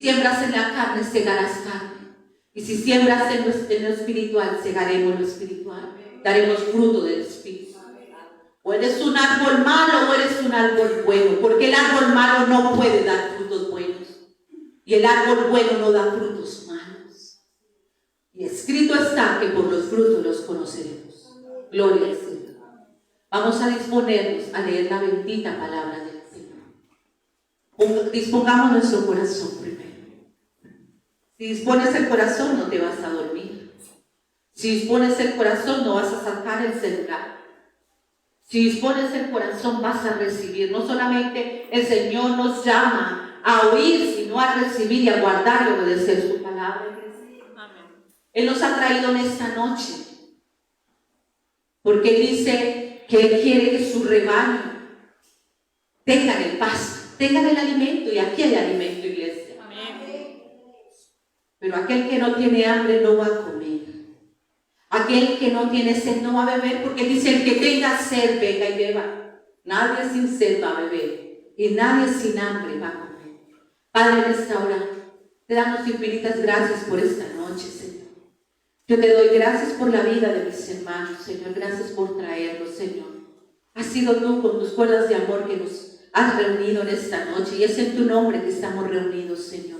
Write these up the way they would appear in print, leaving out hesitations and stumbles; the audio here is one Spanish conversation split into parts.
siembras en la carne, segarás carne. Y si siembras en lo espiritual, segaremos lo espiritual. Daremos fruto del Espíritu. O eres un árbol malo o eres un árbol bueno, porque el árbol malo no puede dar frutos buenos. Y el árbol bueno no da frutos malos. Y escrito está que por los frutos los conoceremos. Gloria al Señor. Vamos a disponernos a leer la bendita palabra del Señor. Dispongamos nuestro corazón primero. Si dispones el corazón, no te vas a dormir. Si dispones el corazón, no vas a sacar el celular. Si dispones el corazón, vas a recibir. No solamente el Señor nos llama a oír, sino a recibir y a guardar y obedecer su palabra. Amén. Él nos ha traído en esta noche, porque Él dice que Él quiere que su rebaño tengan el pasto, tengan el alimento, y aquí hay alimento, iglesia. Pero aquel que no tiene hambre no va a comer. Aquel que no tiene sed no va a beber, porque dice: el que tenga sed, venga y beba. Nadie sin sed va a beber, y nadie sin hambre va a comer. Padre, en esta hora te damos infinitas gracias por esta noche, Señor. Yo te doy gracias por la vida de mis hermanos, Señor. Gracias por traerlos, Señor. Has sido tú con tus cuerdas de amor que nos has reunido en esta noche, y es en tu nombre que estamos reunidos, Señor.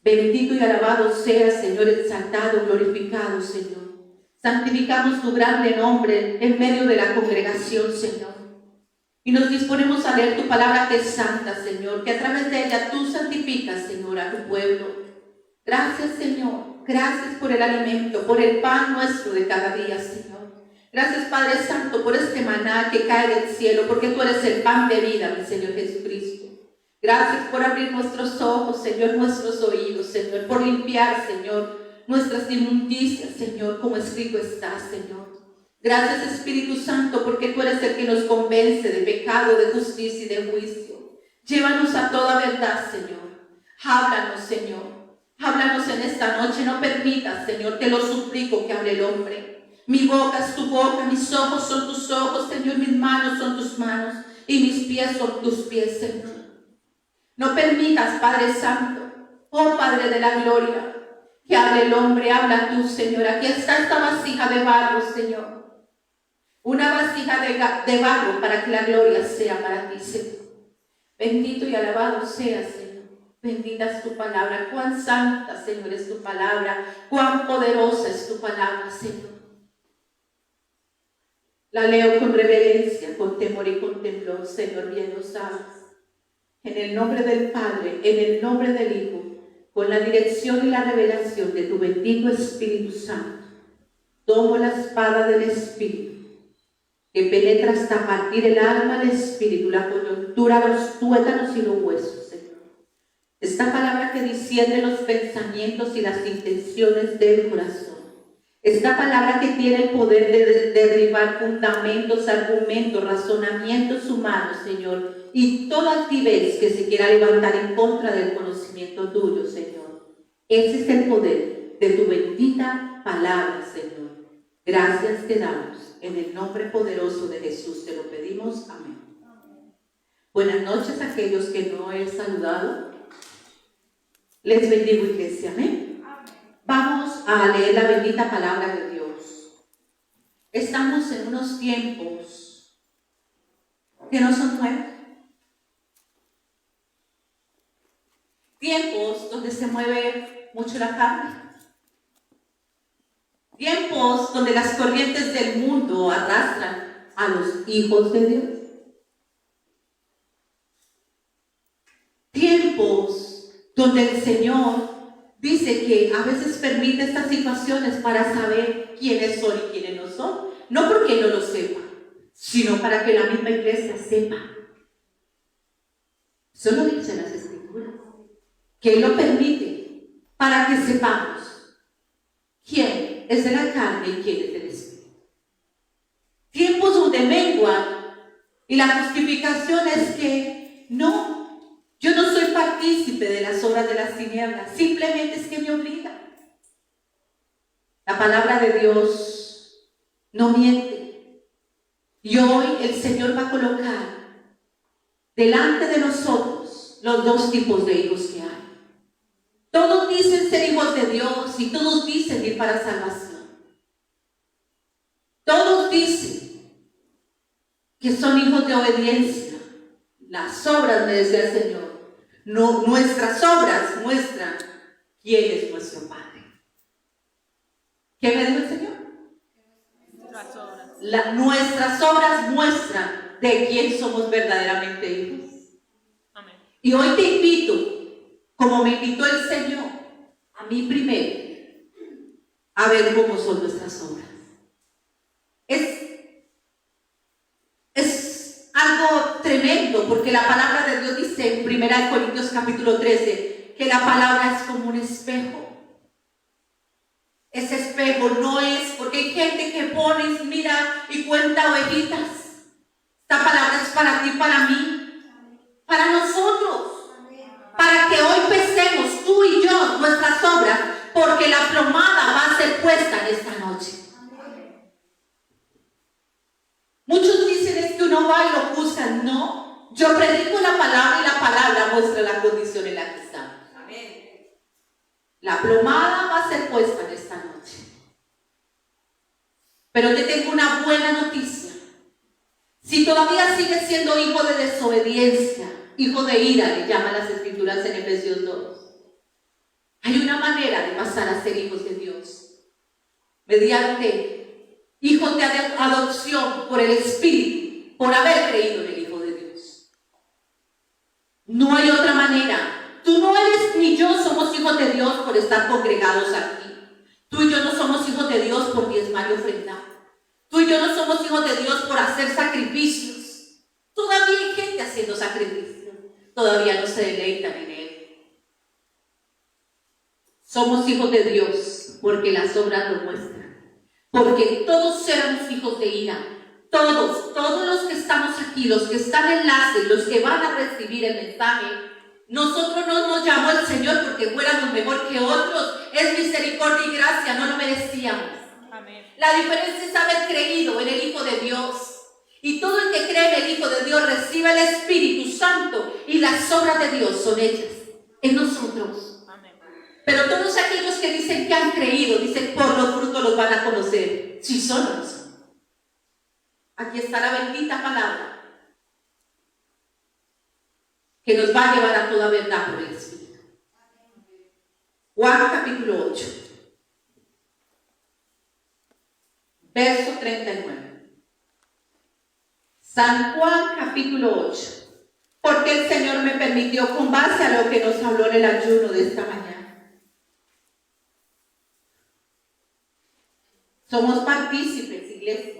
Bendito y alabado seas, Señor, exaltado, glorificado, Señor. Santificamos tu grande nombre en medio de la congregación, Señor. Y nos disponemos a leer tu palabra que es santa, Señor, que a través de ella tú santificas, Señor, a tu pueblo. Gracias, Señor. Gracias por el alimento, por el pan nuestro de cada día, Señor. Gracias, Padre Santo, por este maná que cae del cielo, porque tú eres el pan de vida, mi Señor Jesucristo. Gracias por abrir nuestros ojos, Señor, nuestros oídos, Señor, por limpiar, Señor, nuestras inmundicias, Señor, como escrito está, Señor. Gracias, Espíritu Santo, porque tú eres el que nos convence de pecado, de justicia y de juicio. Llévanos a toda verdad, Señor. Háblanos, Señor. Háblanos en esta noche. No permitas, Señor, te lo suplico, que hable el hombre. Mi boca es tu boca, mis ojos son tus ojos, Señor, mis manos son tus manos y mis pies son tus pies, Señor. No permitas, Padre Santo, oh Padre de la gloria, que hable el hombre. Habla tú, Señor. Aquí está esta vasija de barro, Señor. Una vasija de barro para que la gloria sea para ti, Señor. Bendito y alabado seas, Señor. Bendita es tu palabra. Cuán santa, Señor, es tu palabra. Cuán poderosa es tu palabra, Señor. La leo con reverencia, con temor y con temblor, Señor, bien lo sabes. En el nombre del Padre, en el nombre del Hijo, con la dirección y la revelación de tu bendito Espíritu Santo, tomo la espada del Espíritu, que penetra hasta partir el alma, el espíritu, la coyuntura, los tuétanos y los huesos, Señor. Esta palabra que discierne los pensamientos y las intenciones del corazón. Esta palabra que tiene el poder de derribar fundamentos, argumentos, razonamientos humanos, Señor, y toda altivez que se quiera levantar en contra del conocimiento tuyo, Señor. Ese es el poder de tu bendita palabra, Señor. Gracias te damos. En el nombre poderoso de Jesús te lo pedimos. Amén. Buenas noches a aquellos que no he saludado. Les bendigo, iglesia. Amén. Vamos a leer la bendita palabra de Dios. Estamos en unos tiempos que no son nuevos. Tiempos donde se mueve mucho la carne. Tiempos donde las corrientes del mundo arrastran a los hijos de Dios. Tiempos donde el Señor dice que a veces permite estas situaciones para saber quiénes son y quiénes no son. No porque no lo sepa, sino para que la misma iglesia sepa. Eso lo dicen las Escrituras. Que Él lo permite para que sepamos quién es de la carne y quién es del Espíritu. Tiempos donde menguan y la justificación es que no. Yo no soy partícipe de las obras de las tinieblas, simplemente es que me obliga. La palabra de Dios no miente. Y hoy el Señor va a colocar delante de nosotros los dos tipos de hijos que hay. de Dios y todos dicen ir para salvación. Todos dicen que son hijos de obediencia. Las obras, me decía el Señor, no, nuestras obras muestran quién es nuestro Padre. ¿Qué me dijo el Señor? Nuestras obras muestran de quién somos verdaderamente hijos. Amén. Y hoy te invito, como me invitó el Señor, a mí primero, a ver cómo son nuestras obras. Es algo tremendo, porque la palabra de Dios dice en 1 Corintios capítulo 13 que la palabra es como un espejo. Ese espejo no es, porque hay gente que pone, mira y cuenta ovejitas. Esta palabra es para ti, para mí, para nosotros, para que hoy pesemos tú y yo nuestras obras, porque la plomada va a ser puesta en esta noche. Muchos dicen es que uno va y lo busca. No, yo predico la palabra y la palabra muestra la condición en la que estamos. La plomada va a ser puesta en esta noche. Pero te tengo una buena noticia. Si todavía sigues siendo hijo de desobediencia, hijo de ira, le llaman las escrituras en Efesios 2, hay una manera de pasar a ser hijos de Dios. Mediante hijos de adopción por el Espíritu, por haber creído en el Hijo de Dios. No hay otra manera. Tú no eres ni yo somos hijos de Dios por estar congregados aquí. Tú y yo no somos hijos de Dios por diezmar y ofrendar. Tú y yo no somos hijos de Dios por hacer sacrificios. Todavía hay gente haciendo sacrificios. Todavía no se deleitan en Él. Somos hijos de Dios porque las obras lo muestran. Porque todos éramos hijos de ira. Todos los que estamos aquí, los que están en enlace, los que van a recibir el mensaje. Nosotros no nos llamó el Señor porque fuéramos mejor que otros. Es misericordia y gracia, no lo merecíamos. Amén. La diferencia es haber creído en el Hijo de Dios. Y todo el que cree en el Hijo de Dios recibe el Espíritu Santo. Y las obras de Dios son hechas en nosotros. Amén. Pero todos aquellos que dicen que han creído, dicen por los frutos los van a conocer. Si son o no son. Aquí está la bendita palabra que nos va a llevar a toda verdad por el Espíritu. Juan capítulo 8, verso 39. San Juan capítulo 8. Porque el Señor me permitió, con base a lo que nos habló en el ayuno de esta mañana. Somos partícipes, iglesia.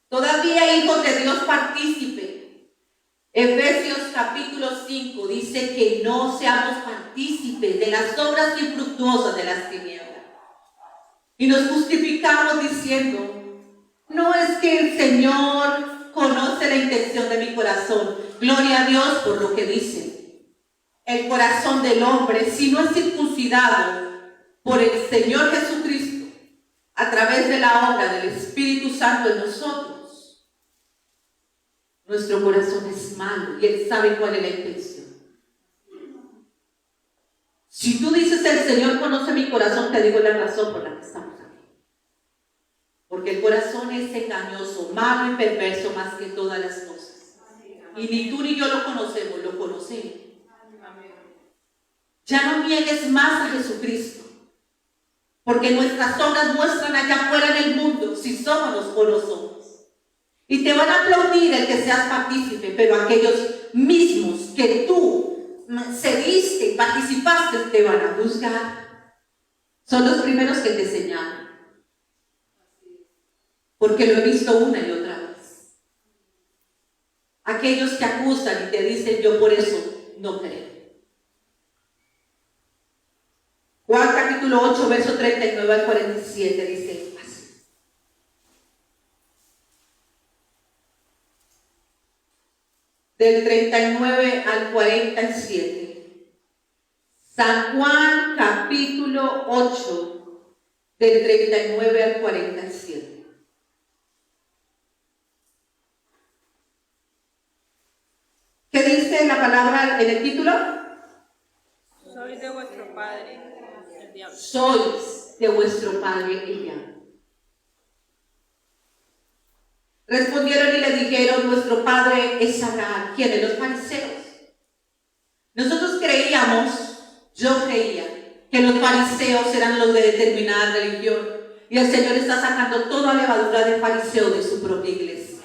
Todavía hijos de Dios partícipes. Efesios capítulo 5 dice que no seamos partícipes de las obras infructuosas de las tinieblas. Y nos justificamos diciendo, no es que el Señor conoce la intención de mi corazón. Gloria a Dios por lo que dice. El corazón del hombre, si no es circuncidado por el Señor Jesucristo, a través de la obra del Espíritu Santo en nosotros, nuestro corazón es malo y Él sabe cuál es la intención. Si tú dices el Señor conoce mi corazón, te digo la razón por la que estamos aquí. Porque el corazón es engañoso, malo y perverso más que todas las cosas. Y ni tú ni yo lo conocemos, lo conocemos. Ya no niegues más a Jesucristo. Porque nuestras obras muestran allá afuera en el mundo si somos o no somos. Y te van a aplaudir el que seas partícipe, pero aquellos mismos que tú cediste y participaste te van a juzgar. Son los primeros que te señalan. Porque lo he visto una y otra vez. Aquellos que acusan y te dicen yo por eso no creo. Juan capítulo 8, verso 39 al 47 dice así. Del 39 al 47. San Juan capítulo 8, del 39 al 47. ¿Qué dice la palabra en el título? Soy de vuestro vuestro padre, el diablo. Sois de vuestro padre el diablo. Respondieron y le dijeron, nuestro padre es Abraham. ¿Quiénes? Los fariseos. Nosotros creíamos, yo creía, que los fariseos eran los de determinada religión. Y el Señor está sacando toda levadura de fariseo de su propia iglesia.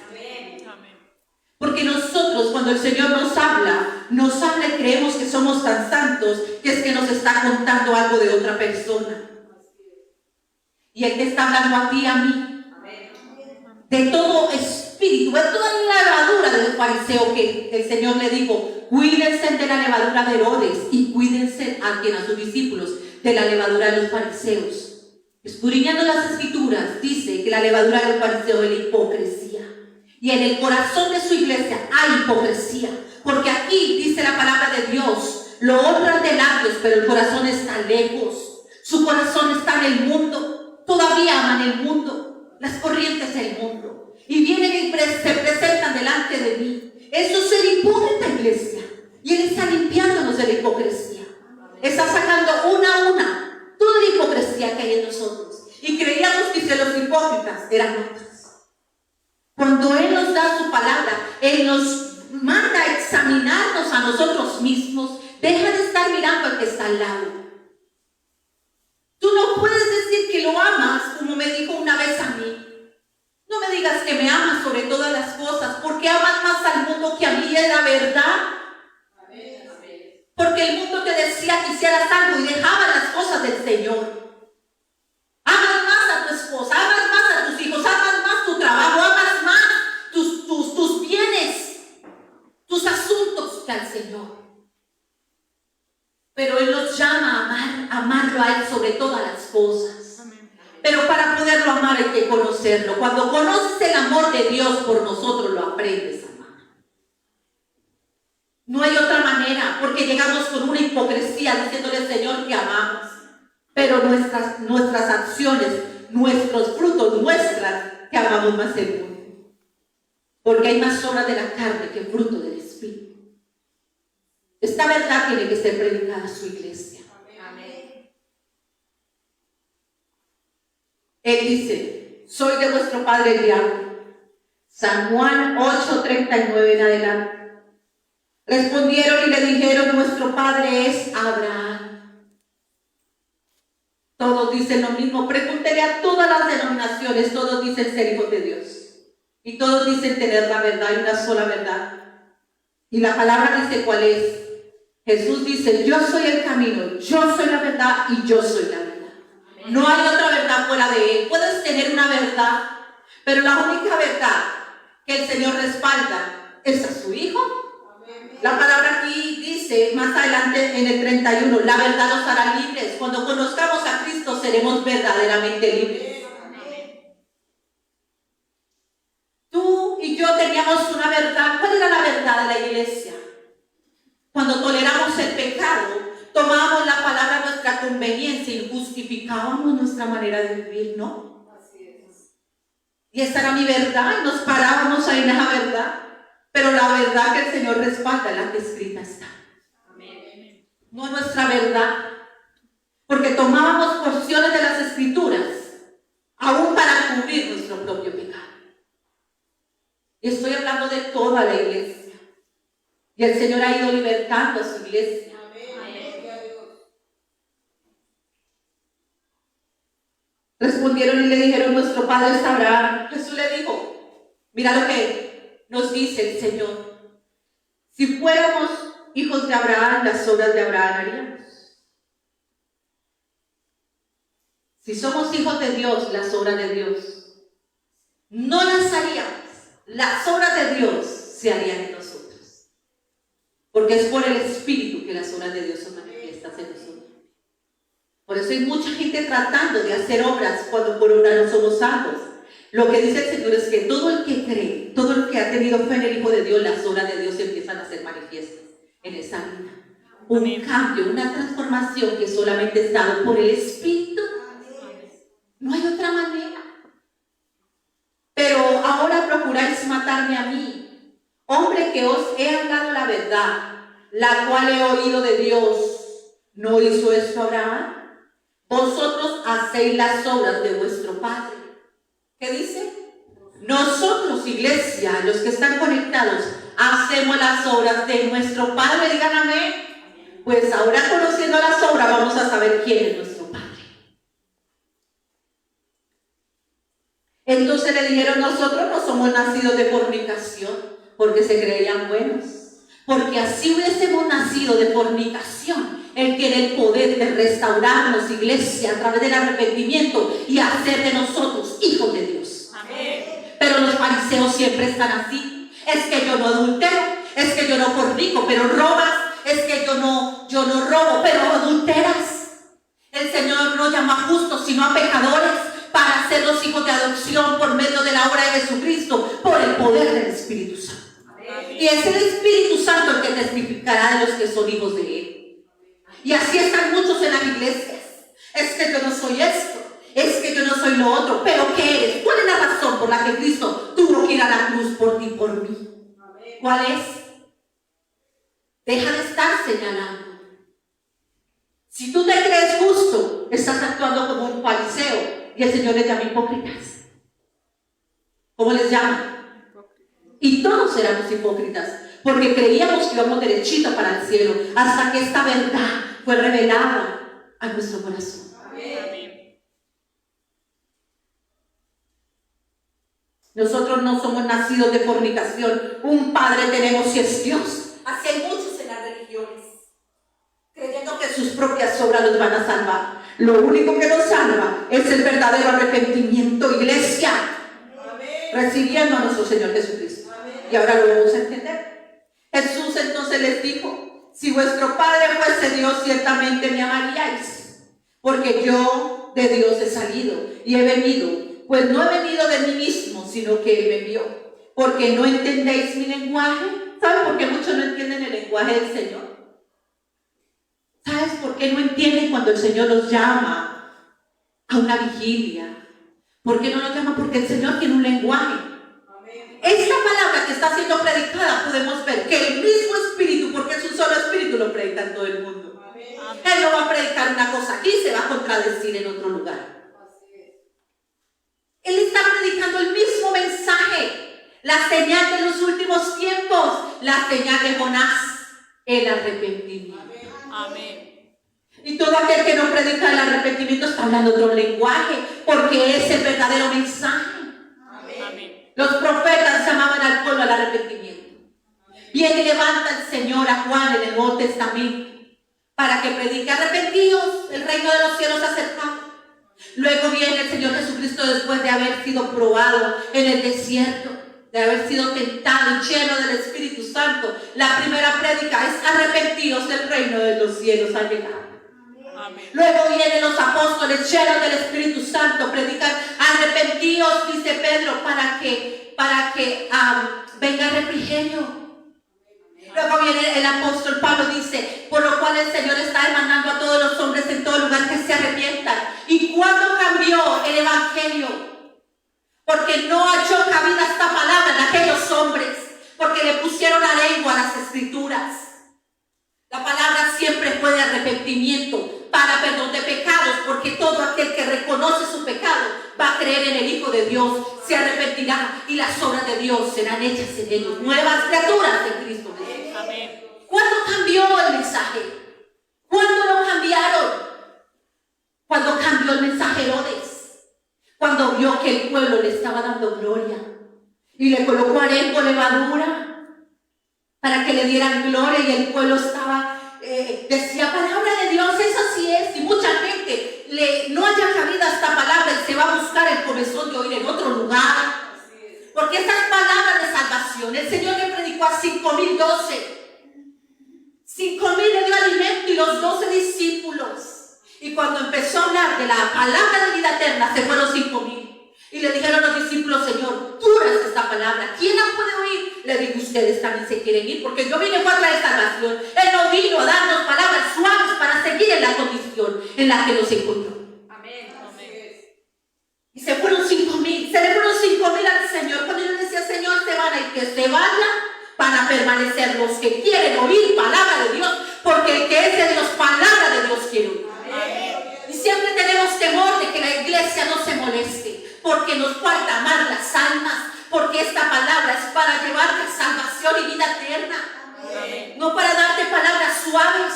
Porque nosotros, cuando el Señor nos habla y creemos que somos tan santos, que es que nos está contando algo de otra persona. Y Él te está hablando a ti y a mí. De todo espíritu, de toda la levadura del fariseo, que el Señor le dijo, cuídense de la levadura de Herodes y cuídense a sus discípulos de la levadura de los fariseos. Escudriñando las escrituras, dice que la levadura del fariseo es la hipocresía. Y en el corazón de su iglesia hay hipocresía. Porque aquí dice la palabra de Dios, lo honran de labios, pero el corazón está lejos. Su corazón está en el mundo. Todavía aman el mundo, las corrientes del mundo. Y vienen y se presentan delante de mí. Eso es el hipócrita, iglesia. Y Él está limpiándonos de la hipocresía. Está sacando una a una toda la hipocresía que hay en nosotros. Y creíamos que los hipócritas eran otros. Cuando Él nos da su palabra, Él nos manda a examinarnos a nosotros mismos. Deja de estar mirando al que está al lado. Tú no puedes decir que lo amas, como me dijo una vez a mí. No me digas que me amas sobre todas las cosas, porque amas más al mundo que a mí, es la verdad. Porque el mundo te decía que hicieras algo y dejabas las cosas del Señor. Amas más a tu esposa, amas más a tus hijos, amas más tu trabajo, amas más tus bienes, tus asuntos que al Señor. Pero Él nos llama a amarlo a Él sobre todas las cosas. Pero para poderlo amar hay que conocerlo. Cuando conoces el amor de Dios por nosotros, lo aprendes a amar. No hay otra manera, porque llegamos con una hipocresía diciéndole al Señor que amamos. Pero nuestras acciones, nuestros frutos muestran que amamos más el mundo. Porque hay más obras de la carne que fruto del Espíritu. Esta verdad tiene que ser predicada a su iglesia. Amén. Él dice, soy de vuestro padre el diablo. San Juan 8:39 en adelante. Respondieron y le dijeron, nuestro padre es Abraham. Todos dicen lo mismo. Pregúntele a todas las denominaciones, todos dicen ser hijos de Dios. Y todos dicen tener la verdad y una sola verdad. Y la palabra dice cuál es. Jesús dice, yo soy el camino, yo soy la verdad y yo soy la verdad. No hay otra verdad fuera de Él. Puedes tener una verdad, pero la única verdad que el Señor respalda es a su Hijo. La palabra aquí dice, más adelante en el 31, la verdad nos hará libres. Cuando conozcamos a Cristo seremos verdaderamente libres. Tú y yo teníamos una verdad. ¿Cuál era la verdad de la iglesia? Cuando toleramos el pecado, tomábamos la palabra a nuestra conveniencia y justificábamos nuestra manera de vivir, ¿no? Así es. Y esa era mi verdad, y nos parábamos ahí en esa verdad. Pero la verdad que el Señor respalda es la que escrita está. Amén. No nuestra verdad. Porque tomábamos porciones de las Escrituras, aún para cubrir nuestro propio pecado. Y estoy hablando de toda la iglesia. Y el Señor ha ido libertando a su iglesia. Amén. Respondieron y le dijeron, nuestro padre es Abraham. Jesús le dijo, mira lo que nos dice el Señor. Si fuéramos hijos de Abraham, las obras de Abraham haríamos. Si somos hijos de Dios, las obras de Dios no las haríamos. Las obras de Dios se harían en nosotros. Porque es por el Espíritu que las obras de Dios son manifiestas en nosotros. Por eso hay mucha gente tratando de hacer obras cuando por obra no somos salvos. Lo que dice el Señor es que todo el que cree, todo el que ha tenido fe en el Hijo de Dios, las obras de Dios empiezan a ser manifiestas en esa vida. Un cambio, una transformación que solamente es dado por el Espíritu. No hay otra manera. Pero ahora procuráis matarme a mí, hombre que os he hablado la verdad, la cual he oído de Dios. ¿No hizo esto Abraham? Vosotros hacéis las obras de vuestro padre. ¿Qué dice? Nosotros, iglesia, los que están conectados, hacemos las obras de nuestro Padre. Digan amén. Pues ahora, conociendo las obras, vamos a saber quién es nuestro Padre. Entonces le dijeron: nosotros no somos nacidos de fornicación, porque se creían buenos. Porque así hubiésemos nacido de fornicación, Él tiene el poder de restaurarnos, iglesia, a través del arrepentimiento y hacer de nosotros hijos de Dios. Amén. Pero los fariseos siempre están así: es que yo no adultero, es que yo no fornico, pero robas, es que yo no robo, pero adulteras. El Señor no llama a justos, sino a pecadores, para ser los hijos de adopción por medio de la obra de Jesucristo, por el poder del Espíritu Santo. Amén. Y es el Espíritu Santo el que testificará de los que son hijos de Él. Y así están muchos en las iglesias: es que yo no soy esto, es que yo no soy lo otro. ¿Pero qué eres? ¿Cuál es la razón por la que Cristo tuvo que ir a la cruz por ti y por mí? ¿Cuál es? Deja de estar señalando. Si tú te crees justo, estás actuando como un fariseo, y el Señor les llama hipócritas. ¿Cómo les llama? Y todos éramos hipócritas, porque creíamos que íbamos derechito para el cielo, hasta que esta verdad fue revelada a nuestro corazón. Amén. Nosotros no somos nacidos de fornicación. Un Padre tenemos y es Dios. Así hay muchos en las religiones, creyendo que sus propias obras los van a salvar. Lo único que nos salva es el verdadero arrepentimiento, iglesia. Amén. Recibiendo a nuestro Señor Jesucristo. Amén. Y ahora lo vamos a entender. Jesús entonces les dijo: si vuestro Padre fuese Dios, ciertamente me amaríais, porque yo de Dios he salido y he venido. Pues no he venido de mí mismo, sino que Él me envió. Porque no entendéis mi lenguaje. ¿Saben por qué muchos no entienden el lenguaje del Señor? ¿Sabes por qué no entienden cuando el Señor los llama a una vigilia? ¿Por qué no los llama? Porque el Señor tiene un lenguaje. Amén. Esta palabra que está siendo predicada, podemos ver que el mismo Espíritu, porque es un solo Espíritu, lo predica en todo el mundo. Amén. Él no va a predicar una cosa aquí y se va a contradecir en otro lugar. Él está predicando el mismo mensaje, la señal de los últimos tiempos, la señal de Jonás, el arrepentimiento. Amén. Y todo aquel que no predica el arrepentimiento está hablando otro lenguaje, porque es el verdadero mensaje. Amén. Los profetas llamaban al pueblo al arrepentimiento. Viene y levanta el Señor a Juan en el Nuevo Testamento para que predique: arrepentidos, el reino de los cielos se ha acercado. Luego viene el Señor Jesucristo, después de haber sido probado en el desierto, de haber sido tentado y lleno del Espíritu Santo. La primera prédica es: arrepentidos, el reino de los cielos ha llegado. Amén. Luego vienen los apóstoles llenos del Espíritu Santo, predican: arrepentidos, dice Pedro, para que venga refrigerio. Luego viene el apóstol Pablo, dice: por lo cual el Señor está demandando a todos los hombres en todo lugar que se arrepientan. ¿Y cuándo cambió el evangelio? Porque no halló cabida esta palabra en aquellos hombres, porque le pusieron la lengua a las escrituras. La palabra siempre fue de arrepentimiento, para perdón de pecados, porque todo aquel que reconoce su pecado va a creer en el Hijo de Dios, se arrepentirá y las obras de Dios serán hechas en ellos, nuevas criaturas de Cristo Jesús. Amén. ¿Cuándo cambió el mensaje? ¿Cuándo lo cambiaron? Cuando cambió el mensaje Herodes, cuando vio que el pueblo le estaba dando gloria y le colocó harén con levadura para que le dieran gloria, y el pueblo estaba decía: palabra de Dios, es así es. Y mucha gente no haya cabida esta palabra y se va a buscar el comezón de oír en otro lugar, porque estas palabras de salvación el Señor le predicó a 5,000, 5,000 le dio alimento, y los 12 discípulos. Y cuando empezó a hablar de la palabra de vida eterna, se fueron 5,000. Y le dijeron a los discípulos: Señor, tú eres esta palabra, ¿quién la puede oír? Le digo: ustedes también se quieren ir, porque yo vine a traer salvación. Él no vino a darnos palabras suaves para seguir en la condición en la que nos encontró. Amén. Y se fueron 5,000, se le fueron 5,000 al Señor. Cuando yo le decía: Señor, se van a ir, que se vayan, para permanecer los que quieren oír palabra de Dios, porque el que es de Dios, palabra de Dios quiere oír. Y siempre tenemos temor de que la iglesia no se moleste, porque nos falta amar las almas, porque esta palabra es para llevarte salvación y vida eterna. No para darte palabras suaves,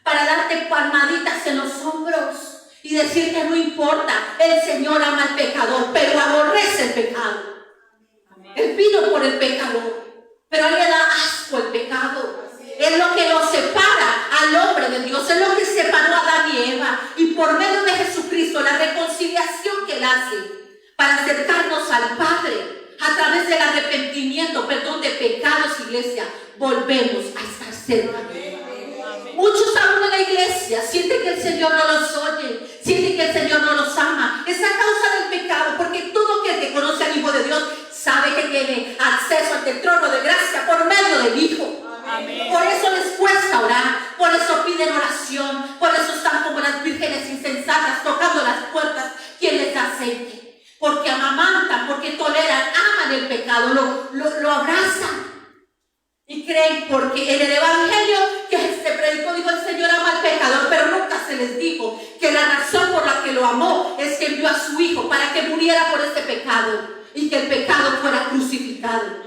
para darte palmaditas en los hombros y decir que no importa, el Señor ama al pecador, pero aborrece el pecado. Él vino por el pecador, pero a él le da asco el pecado. Es lo que lo separa al hombre de Dios, es lo que separó a Adán y Eva. Y por medio de Jesucristo, la reconciliación que él hace para acercarnos al Padre a través del arrepentimiento, perdón de pecados, iglesia, volvemos a estar cerca de él. Muchos aún en la iglesia sienten que el Señor no los oye, sienten que el Señor no los ama. Es a causa del pecado, porque todo aquel que conoce al Hijo de Dios sabe que tiene acceso ante el trono de gracia por medio del Hijo. Amén. Por eso les cuesta orar, por eso piden oración, por eso están como las vírgenes insensatas tocando las puertas. ¿Quién les da aceite? Porque amamantan, porque toleran, aman el pecado, lo abrazan. Y creen, porque en el evangelio que se predicó, dijo el Señor ama al pecador, pero nunca se les dijo que la razón por la que lo amó es que envió a su Hijo para que muriera por este pecado y que el pecado fuera crucificado.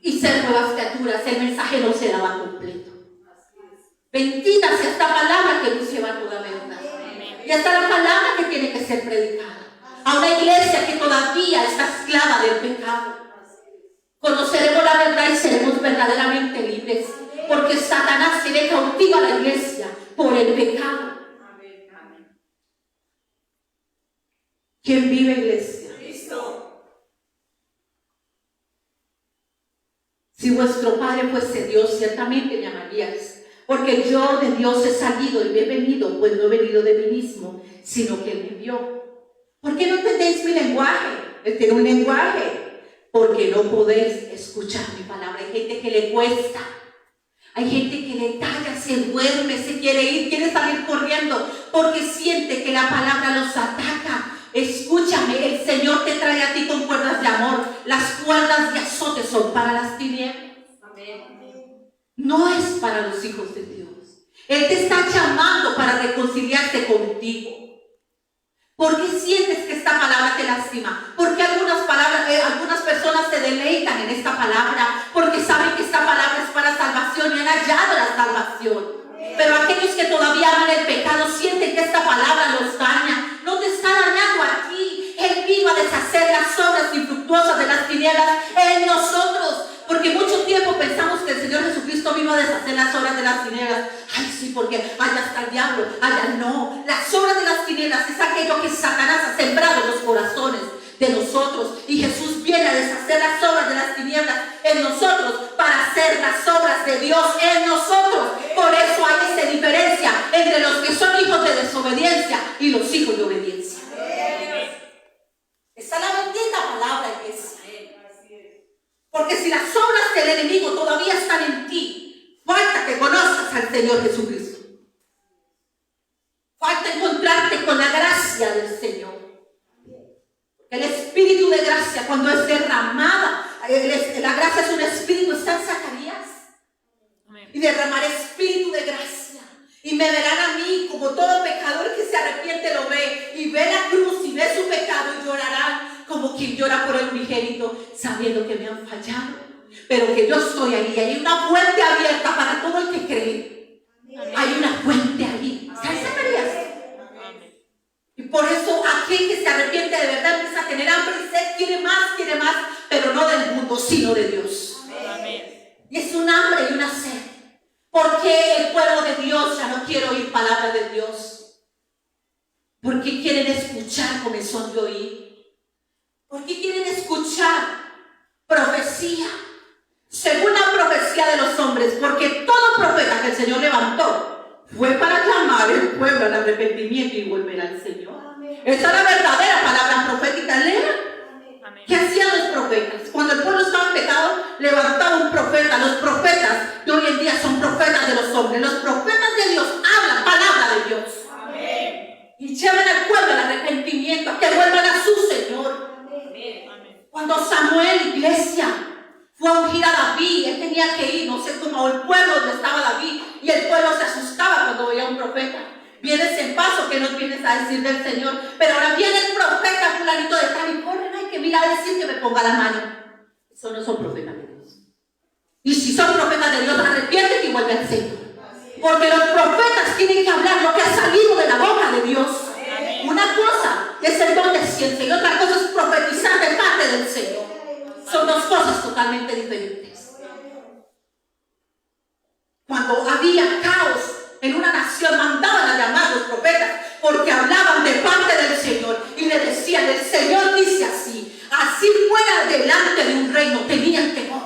Y ser nuevas criaturas. El mensaje no se daba completo. Bendita sea esta palabra que nos lleva a toda verdad. Y esta es la palabra que tiene que ser predicada a una iglesia que todavía está esclava del pecado. Conoceremos la verdad y seremos verdaderamente libres, porque Satanás tiene cautiva a la iglesia por el pecado. ¿Quién vive, iglesia? Cristo. Si vuestro Padre fuese Dios, ciertamente me amaríais, porque yo de Dios he salido y me he venido, pues no he venido de mí mismo, sino que Él me envió. ¿Por qué no entendéis mi lenguaje? Él tiene un lenguaje. Porque no podéis escuchar mi palabra. Hay gente que le cuesta. Hay gente que le talla, se duerme, se quiere ir, quiere salir corriendo, porque siente que la palabra los ataca. Escúchame, el Señor te trae a ti con cuerdas de amor. Las cuerdas de azote son para las tinieblas. No es para los hijos de Dios. Él te está llamando para reconciliarte contigo. ¿Por qué sientes que esta palabra te lastima? Porque algunas personas se deleitan en esta palabra, porque saben que esta palabra es para salvación y han hallado la salvación. Pero aquellos que todavía aman el pecado sienten que esta palabra los daña. No te está dañando a ti. Él vino a deshacer las obras infructuosas de las tinieblas en nosotros. Porque mucho tiempo pensamos que el Señor Jesucristo vino a deshacer las obras de las tinieblas. Ay, sí, porque allá está el diablo, allá no. Las obras de las tinieblas es aquello que Satanás ha sembrado en los corazones de nosotros. Y Jesús viene a deshacer las obras de las tinieblas en nosotros para hacer las obras de Dios en nosotros. Por eso hay esa diferencia entre los que son hijos de desobediencia y los hijos de obediencia. Esa es la bendita palabra, iglesia. Porque si las obras del enemigo todavía están en ti, falta que conozcas al Señor Jesucristo. Falta encontrarte con la gracia del Señor. El espíritu de gracia, cuando es derramada, la gracia es un espíritu, está en Zacarías. Y derramar espíritu de gracia. Y me verán a mí como todo pecador que se arrepiente lo ve. Y ve la cruz y ve su pecado y llorarán como quien llora por el unigénito, sabiendo que me han fallado, pero que yo estoy ahí. Hay una fuente abierta para todo el que cree. Hay una fuente ahí. ¿Sabes, Zacarías? Y por eso aquel que se arrepiente de verdad empieza a tener hambre y sed, quiere más, pero no del mundo, sino de Dios. Y es un hambre y una sed. Porque el pueblo de Dios ya no quiere oír palabra de Dios. Porque quieren escuchar como son de oír. Porque quieren escuchar profecía, según la profecía de los hombres, porque todo profeta que el Señor levantó fue para llamar al pueblo al arrepentimiento y volver al Señor. Esa es la verdadera palabra profética. Lea. ¿Qué hacían los profetas? Cuando el pueblo estaba en pecado, levantaba un profeta. Los profetas de hoy en día son profetas de los hombres. Los profetas de Dios hablan palabra de Dios. Y llevan al pueblo al arrepentimiento, a que vuelvan a su Señor. Cuando Samuel, iglesia, Fue a ungir a David, él tenía que ir, no sé cómo, al pueblo donde estaba David, y el pueblo se asustaba cuando veía a un profeta. Vienes en paso, que nos vienes a decir del Señor, pero ahora viene el profeta fulanito de tal y corren, hay que mirar a decir que me ponga la mano. Eso no son profetas de Dios. Y si son profetas de Dios, arrepiéntete y vuelve al Señor. Porque los profetas tienen que hablar lo que ha salido de la boca de Dios. Una cosa es el don de ciencia y otra cosa es profetizar de parte del Señor. Son dos cosas totalmente diferentes. Cuando había caos en una nación, mandaban a llamar a los profetas porque hablaban de parte del Señor y le decían: el Señor dice así. Así fuera delante de un reino, tenían temor.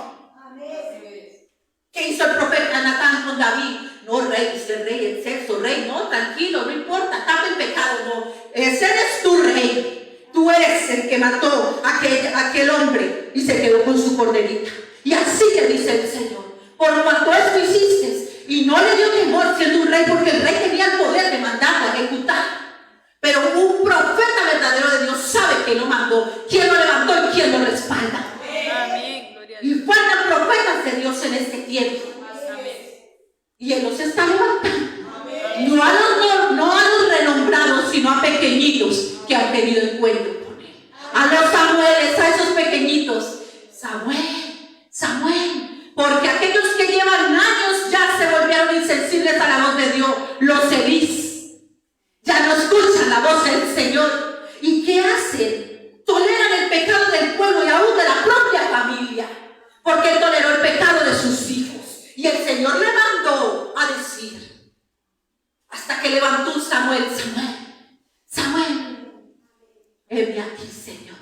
¿Qué hizo el profeta Natán con David? No, rey, usted rey, el sexo, rey, no, tranquilo, no importa, tapa el pecado, no. Ese eres tu rey. Tú eres el que mató a aquel hombre y se quedó con su corderita. Y así te dice el Señor: por cuanto esto hiciste, y no le dio temor siendo un rey, porque el rey tenía el poder de mandarlo a ejecutar. Pero un profeta verdadero de Dios sabe que lo mandó, quién lo levantó y quién lo respalda. Amén. Gloria a Y Dios. faltan profetas de Dios en este tiempo. Amén. Y Él los está levantando. No a los renombrados, sino a pequeñitos que han tenido encuentro con Él. A los Samueles, a esos pequeñitos. Samuel. Porque aquellos que llevan años ya se volvieron insensibles a la voz de Dios. Los Elís ya no escuchan la voz del Señor. ¿Y qué hacen? Toleran el pecado del pueblo y aún de la propia familia. Porque Él toleró el pecado de sus hijos. Y el Señor le mandó a decir, hasta que levantó un Samuel: Samuel, heme aquí, Señor.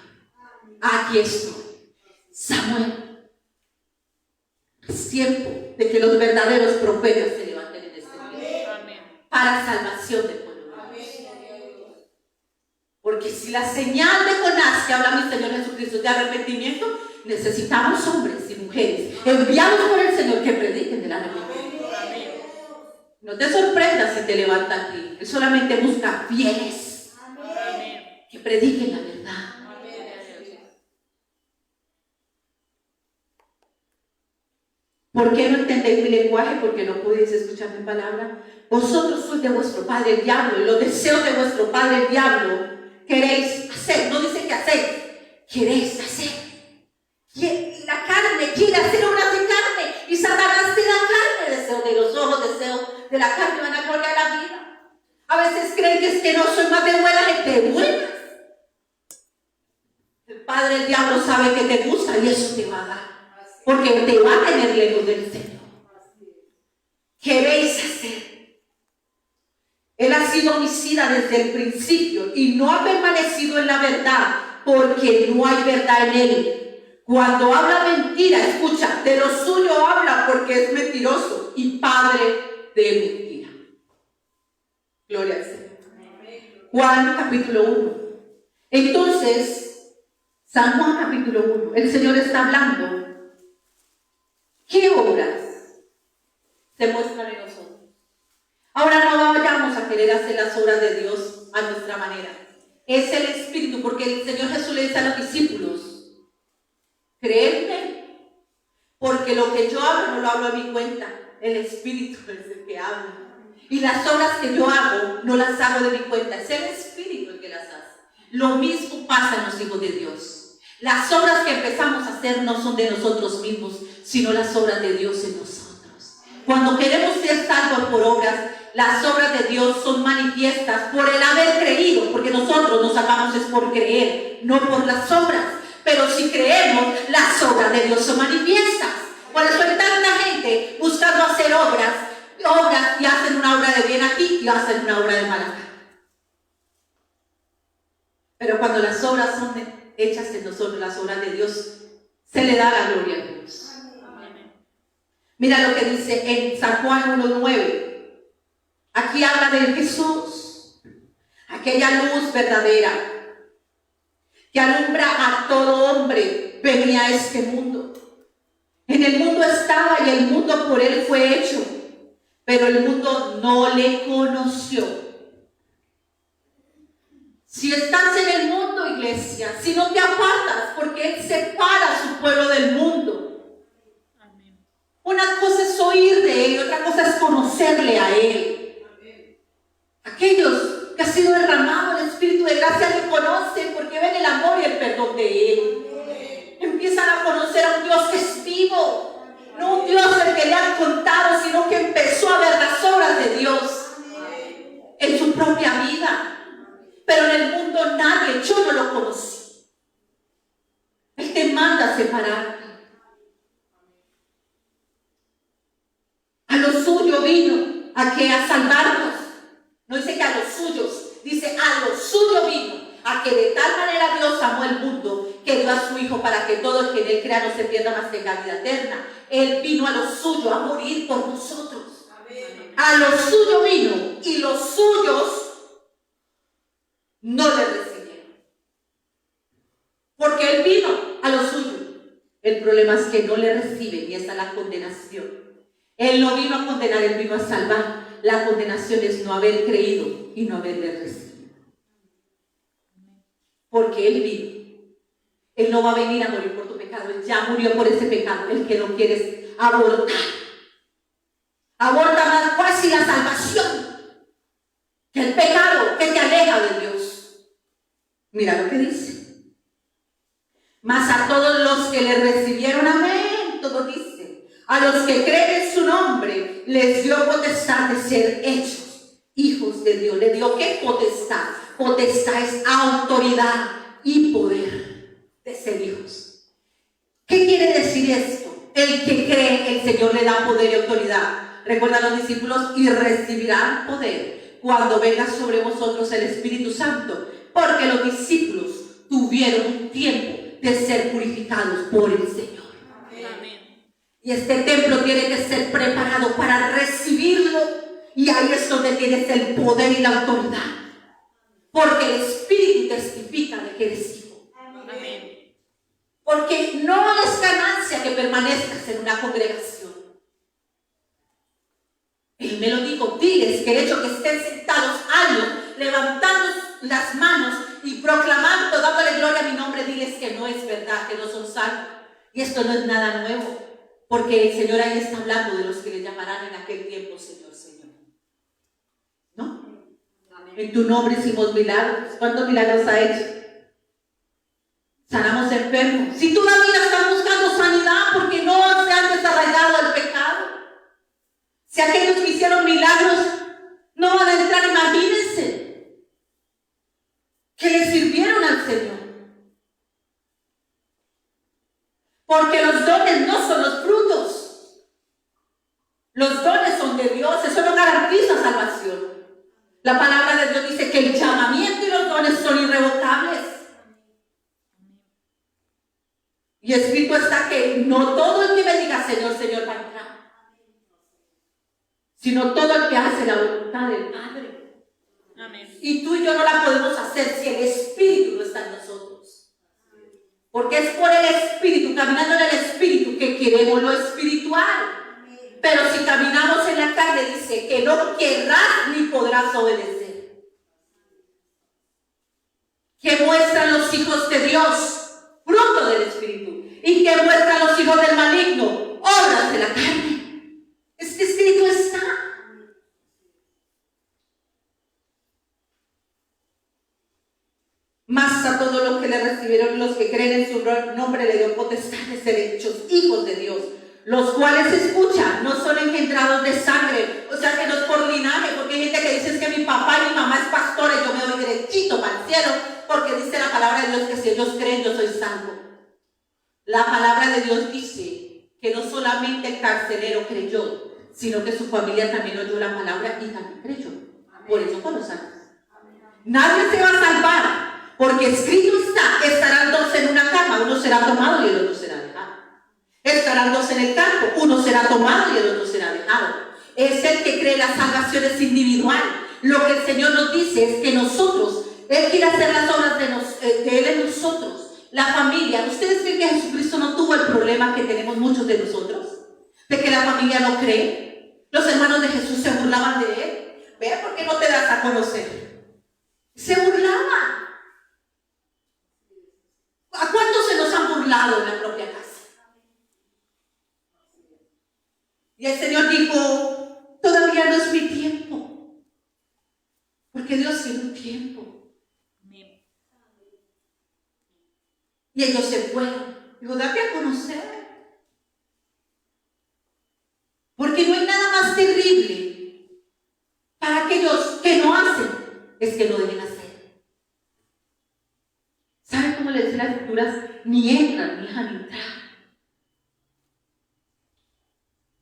Aquí estoy. Samuel, es tiempo de que los verdaderos profetas se levanten en este tiempo. Amén. Para salvación del pueblo de Dios. Porque si la señal de Jonás que habla mi Señor Jesucristo es de arrepentimiento, necesitamos hombres y mujeres enviados por el Señor que prediquen del arrepentimiento. No te sorprendas si te levanta a ti. Él solamente busca fieles que prediquen la verdad. ¿Por qué no entendéis mi lenguaje? Porque no podéis escuchar mi palabra. Vosotros sois de vuestro padre el diablo, y los deseos de vuestro padre el diablo queréis hacer. No dice que hacéis, queréis hacer. La carne quiere hacer obras de carne, y Satanás te da carne, deseo de los ojos, deseo de la carne, van a gloria a la vida. A veces creen que es que no soy más de buena gente, de buenas. El padre el diablo sabe que te gusta y eso te va a dar. Porque te va a tener lejos del Señor. Queréis hacer. Él ha sido homicida desde el principio y no ha permanecido en la verdad porque no hay verdad en él. Cuando habla mentira, escucha, de lo suyo habla porque es mentiroso y padre de mentira. Gloria al Señor. Juan capítulo 1. Entonces, San Juan capítulo 1, el Señor está hablando. ¿Qué obras se muestran en nosotros? Ahora no vayamos a querer hacer las obras de Dios a nuestra manera. Es el Espíritu, porque el Señor Jesús le dice a los discípulos: creedme, porque lo que yo hablo no lo hablo a mi cuenta. El Espíritu es el que habla. Y las obras que yo hago no las hago de mi cuenta. Es el Espíritu el que las hace. Lo mismo pasa en los hijos de Dios. Las obras que empezamos a hacer no son de nosotros mismos, sino las obras de Dios en nosotros. Cuando queremos ser salvos por obras, las obras de Dios son manifiestas por el haber creído, porque nosotros nos salvamos es por creer, no por las obras. Pero si creemos, las obras de Dios son manifiestas. Por eso hay tanta gente buscando hacer obras y hacen una obra de bien aquí y hacen una obra de mal acá. Pero cuando las obras son hechas en nosotros, las obras de Dios, se le da la gloria a Dios. Mira lo que dice en San Juan 1:9. Aquí habla de Jesús, aquella luz verdadera que alumbra a todo hombre, venía a este mundo. En el mundo estaba y el mundo por él fue hecho, pero el mundo no le conoció. Si estás en el mundo, iglesia, si no te apartas, porque Él separa a su pueblo del mundo, Una cosa es oír de Él, otra cosa es conocerle a Él. Aquellos que ha sido derramado el Espíritu de gracia le conocen porque ven el amor y el perdón de Él. Empiezan a conocer a un Dios que es vivo, no un Dios del que le han contado, sino que empezó a ver las obras de Dios en su propia vida. Pero en el mundo nadie, yo no lo conocí. Él te manda a separarte. A lo suyo vino, ¿a qué? A salvarnos. No dice que a los suyos, dice a lo suyo vino, a que de tal manera Dios amó el mundo que dio a su Hijo para que todo el que en Él crea no se pierda más que tenga vida eterna. Él vino a lo suyo, a morir por nosotros. A lo suyo vino y los suyos no le recibieron. Porque Él vino a lo suyo. El problema es que no le reciben y esa es la condenación. Él no vino a condenar, Él vino a salvar. La condenación es no haber creído y no haberle recibido. Porque Él vino. Él no va a venir a morir por tu pecado. Él ya murió por ese pecado. El que no quiere es abortar. Aborta más fácil la salvación que el pecado que te aleja de Dios. Mira lo que dice. Mas a todos los que le recibieron, amén, todo dice, a los que creen en su nombre, les dio potestad de ser hechos hijos de Dios. ¿Le dio qué potestad? Potestad es autoridad y poder de ser hijos. ¿Qué quiere decir esto? El que cree, el Señor le da poder y autoridad. Recuerda a los discípulos, y recibirán poder cuando venga sobre vosotros el Espíritu Santo, porque los discípulos tuvieron un tiempo de ser purificados por el Señor. Amén. Y este templo tiene que ser preparado para recibirlo, y ahí es donde tienes el poder y la autoridad, porque el Espíritu testifica de que eres hijo. Amén. Porque no es ganancia que permanezcas en una congregación. Él me lo dijo, diles que el hecho que estén sentados años, levantando las manos y proclamando, dándole gloria a mi nombre, diles que no es verdad, que no son salvos. Y esto no es nada nuevo, porque el Señor ahí está hablando de los que le llamarán en aquel tiempo Señor, Señor. ¿No? En tu nombre hicimos milagros. ¿Cuántos milagros ha hecho? Sanamos enfermos. Si todavía están buscando sanidad porque no se han desarraigado el pecado, si aquellos que hicieron milagros no van a entrar, imagínense que le sirvieron al Señor. Porque los dones no son los frutos. Los dones son de Dios. Eso no garantiza salvación. La palabra de Dios dice que el llamamiento y los dones son irrevocables. Y escrito está que no todo el que me diga Señor, Señor va a entrar, sino todo el que hace la voluntad del Padre. Amén. Y tú y yo no la podemos hacer si el Espíritu no está en nosotros. Porque es por el Espíritu, caminando en el Espíritu, que queremos lo espiritual. Pero si caminamos en la carne, dice que no querrás ni podrás obedecer. ¿Qué muestran los hijos de Dios? Fruto del Espíritu. ¿Y qué muestran los hijos del maligno? Obras de la carne. Este escrito está. Mas a todos los que le recibieron, los que creen en su nombre, le dio potestad de ser hechos hijos de Dios, los cuales escuchan, no son engendrados de sangre, o sea que no es por linaje, porque hay gente que dice es que mi papá y mi mamá es pastora y yo me voy derechito para el cielo, porque dice la palabra de Dios que si ellos creen yo soy salvo. La palabra de Dios dice que no solamente el carcelero creyó, sino que su familia también oyó la palabra y también creyó. Por eso con los salvos. Nadie se va a salvar, porque escrito está, estarán dos en una cama, uno será tomado y el otro será dejado. Estarán dos en el campo, uno será tomado y el otro será dejado. Es el que cree, la salvación es individual. Lo que el Señor nos dice es que nosotros, Él quiere hacer las obras de Él en nosotros. La familia, ¿ustedes creen que Jesucristo no tuvo el problema que tenemos muchos de nosotros? De que la familia no cree. Los hermanos de Jesús se burlaban de Él. Vea por qué no te das a conocer. Se burlaban. ¿A cuántos se nos han burlado en la propia casa? ellos en un tiempo. Amén. Y ellos se fueron. Digo, date a conocer. Porque no hay nada más terrible para aquellos que no hacen, es que no deben hacer. ¿Saben cómo le dicen las escrituras? Ni entran, ni dejan entrar.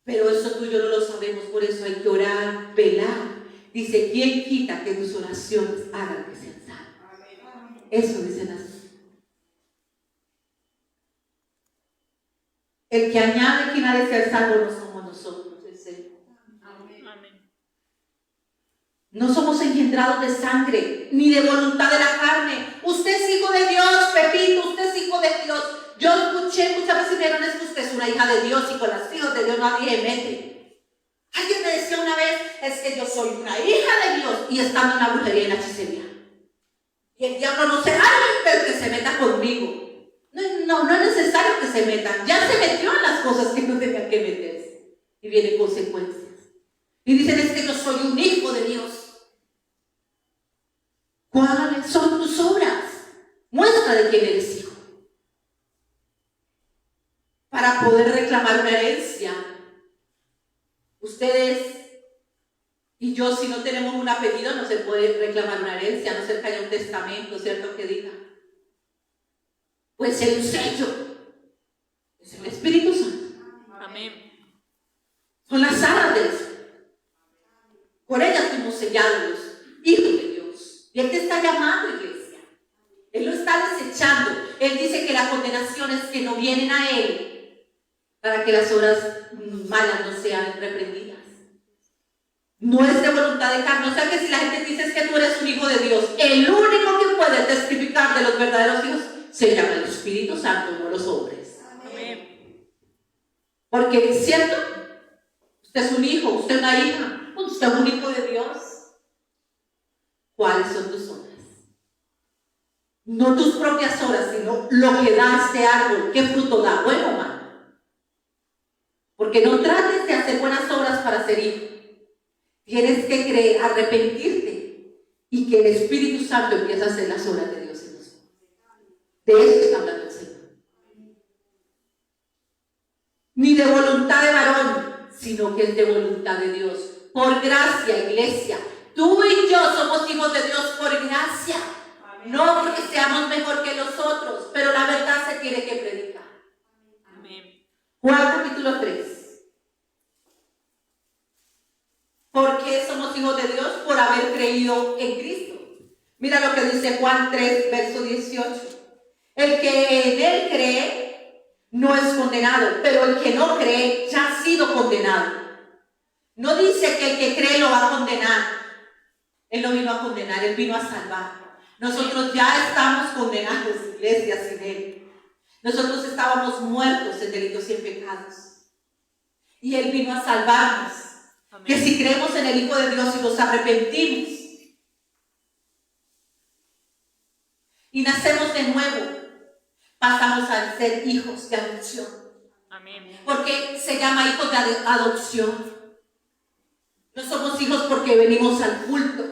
Pero eso tú y yo no lo sabemos, por eso hay que orar, velar. Dice, ¿quién quita que tus oraciones hagan que sean salvos? Eso dicen las. El que añade quien ha de ser salvo no somos nosotros, el Señor. Amén. No somos engendrados de sangre, ni de voluntad de la carne. Usted es hijo de Dios, Pepito, usted es hijo de Dios. Yo escuché muchas veces, vieron, es que usted es una hija de Dios y con los hijos de Dios nadie se mete. Alguien me decía una vez, es que yo soy una hija de Dios y estando en la brujería y la hechicería. Y el diablo no se pero que se meta conmigo. No es necesario que se metan. Ya se metió en las cosas que no tenía que meterse. Y vienen consecuencias. Y dicen, es que yo soy un hijo de Dios. ¿Cuáles son tus obras? Muestra de quién eres hijo. Para poder reclamar una herencia, ustedes y yo, si no tenemos un apellido, no se puede reclamar una herencia, a no ser que haya un testamento, ¿cierto? Que diga. Puede ser un sello. Es el Espíritu Santo. Amén. Son las arras de eso. Por ellas fuimos sellados, hijos de Dios. Y Él te está llamando, iglesia. Él lo está desechando. Él dice que la condenación es que no vienen a Él para que las obras malas no sean reprendidas. No es de voluntad de carne. O sea que si la gente dice que tú eres un hijo de Dios, el único que puede testificar de los verdaderos hijos se llama el Espíritu Santo, no los hombres. Amén. Porque es cierto, usted es un hijo, usted es una hija, usted es un hijo de Dios. ¿Cuáles son tus obras? No tus propias obras, sino lo que da este árbol. ¿Qué fruto da? ¿Bueno o malo? Porque no trates de hacer buenas obras para ser hijo. Tienes que creer, arrepentirte y que el Espíritu Santo empiece a hacer las obras de Dios en nosotros. De eso está hablando el Señor. Ni de voluntad de varón, sino que es de voluntad de Dios. Por gracia, iglesia. Tú y yo somos hijos de Dios por gracia. No porque seamos mejor que los otros, pero la verdad se tiene que predicar. Amén. Juan capítulo 3. ¿Por qué somos hijos de Dios? Por haber creído en Cristo. Mira lo que dice Juan 3, verso 18. El que en Él cree no es condenado, pero el que no cree ya ha sido condenado. No dice que el que cree lo va a condenar. Él no vino a condenar, Él vino a salvar. Nosotros ya estamos condenados, iglesia, sin Él. Nosotros estábamos muertos en delitos y en pecados. Y Él vino a salvarnos. Amén. Que si creemos en el Hijo de Dios y nos arrepentimos y nacemos de nuevo, pasamos a ser hijos de adopción. Amén. Porque se llama hijos de adopción. No somos hijos porque venimos al culto.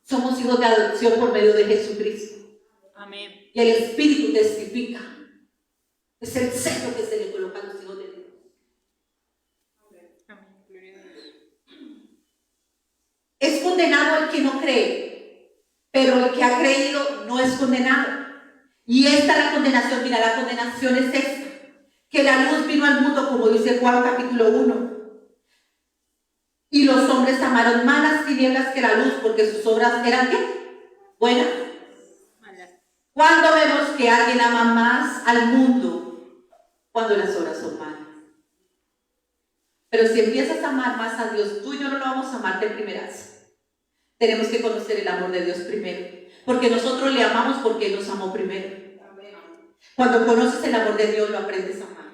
Somos hijos de adopción por medio de Jesucristo. Amén. Y el Espíritu testifica. Es el sello que se le coloca a los hijos de Dios. Amén. Gloria a Dios. Es condenado el que no cree, pero el que ha creído no es condenado. Y esta es la condenación. Mira, la condenación es esta: que la luz vino al mundo, como dice Juan capítulo 1. Y los hombres amaron más las tinieblas que la luz, porque sus obras eran ¿qué? Buenas. Malas. ¿Cuándo vemos que alguien ama más al mundo? Cuando las obras son malas. Pero si empiezas a amar más a Dios, tú y yo no lo vamos a amar de primeras. Tenemos que conocer el amor de Dios primero, porque nosotros le amamos porque Él nos amó primero. Cuando conoces el amor de Dios, lo aprendes a amar.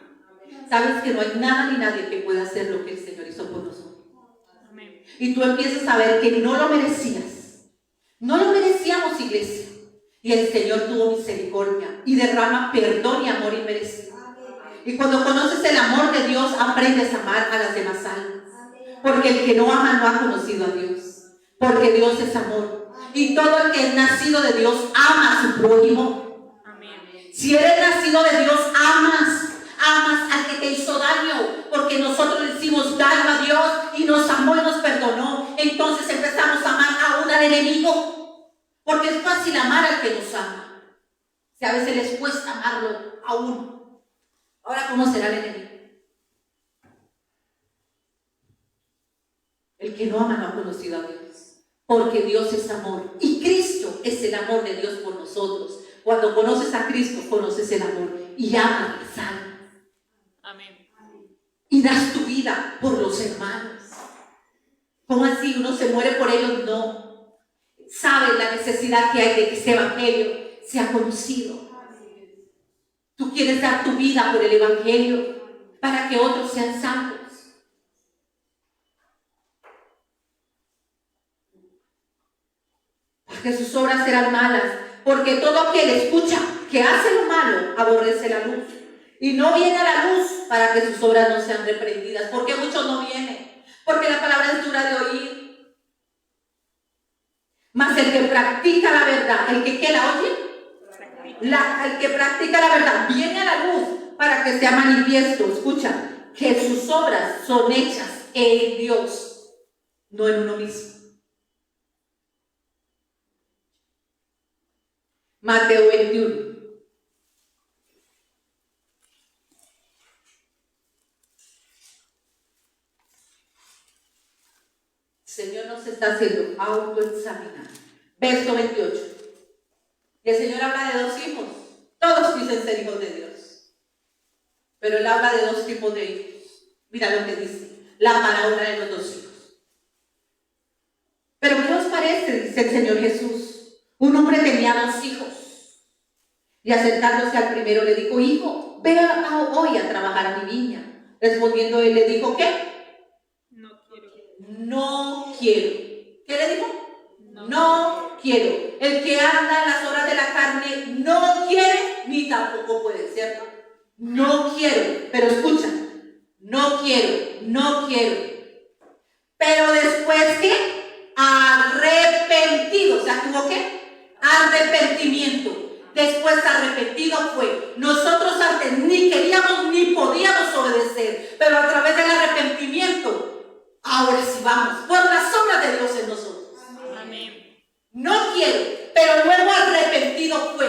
Sabes que no hay nada ni nadie que pueda hacer lo que el Señor hizo por nosotros. Amén. Y tú empiezas a ver que no lo merecías. No lo merecíamos, iglesia. Y el Señor tuvo misericordia y derrama perdón y amor inmerecido. Y cuando conoces el amor de Dios, aprendes a amar a las demás almas. Porque el que no ama no ha conocido a Dios. Porque Dios es amor. Y todo el que es nacido de Dios ama a su prójimo. Amén. Si eres nacido de Dios, amas al que te hizo daño, porque nosotros le hicimos daño a Dios y nos amó y nos perdonó. Entonces empezamos a amar aún al enemigo, porque es fácil amar al que nos ama. Si a veces les cuesta amarlo aún. Ahora, ¿cómo será el enemigo? El que no ama no ha conocido a Dios, porque Dios es amor y Cristo es el amor de Dios por nosotros. Cuando conoces a Cristo, conoces el amor y amas y salvas. Amén. Y das tu vida por los hermanos. ¿Cómo así? ¿Uno se muere por ellos? No. Sabes la necesidad que hay de que ese evangelio sea conocido. Tú quieres dar tu vida por el evangelio para que otros sean salvos. Porque sus obras serán malas, porque todo aquel escucha que hace lo malo aborrece la luz y no viene a la luz para que sus obras no sean reprendidas. Porque muchos no vienen, porque la palabra es dura de oír. Mas el que practica la verdad, el que ¿qué la oye? El que practica la verdad viene a la luz para que sea manifiesto, escucha, que sus obras son hechas en Dios, no en uno mismo. Mateo 21. El Señor nos está haciendo autoexaminar. Verso 28. Y el Señor habla de dos hijos. Todos dicen ser hijos de Dios, pero Él habla de dos tipos de hijos. Mira lo que dice la parábola de los dos hijos. Pero ¿qué os parece? Dice el Señor Jesús. Un hombre tenía dos hijos. Y acercándose al primero le dijo: hijo, ve hoy a trabajar a mi viña. Respondiendo él le dijo: ¿qué? No quiero. No quiero. ¿Qué le dijo? No. No quiero. El que anda en las obras de la carne no quiere ni tampoco puede, ¿cierto? No quiero. Pero escucha, no quiero, no quiero. Pero después, ¿qué? Arrepentido. O sea, ¿tuvo qué? Arrepentimiento. Después arrepentido fue. Nosotros antes ni queríamos ni podíamos obedecer, pero a través del arrepentimiento, ahora sí vamos, por las obras de Dios en nosotros. Amén. No quiero, pero luego arrepentido fue.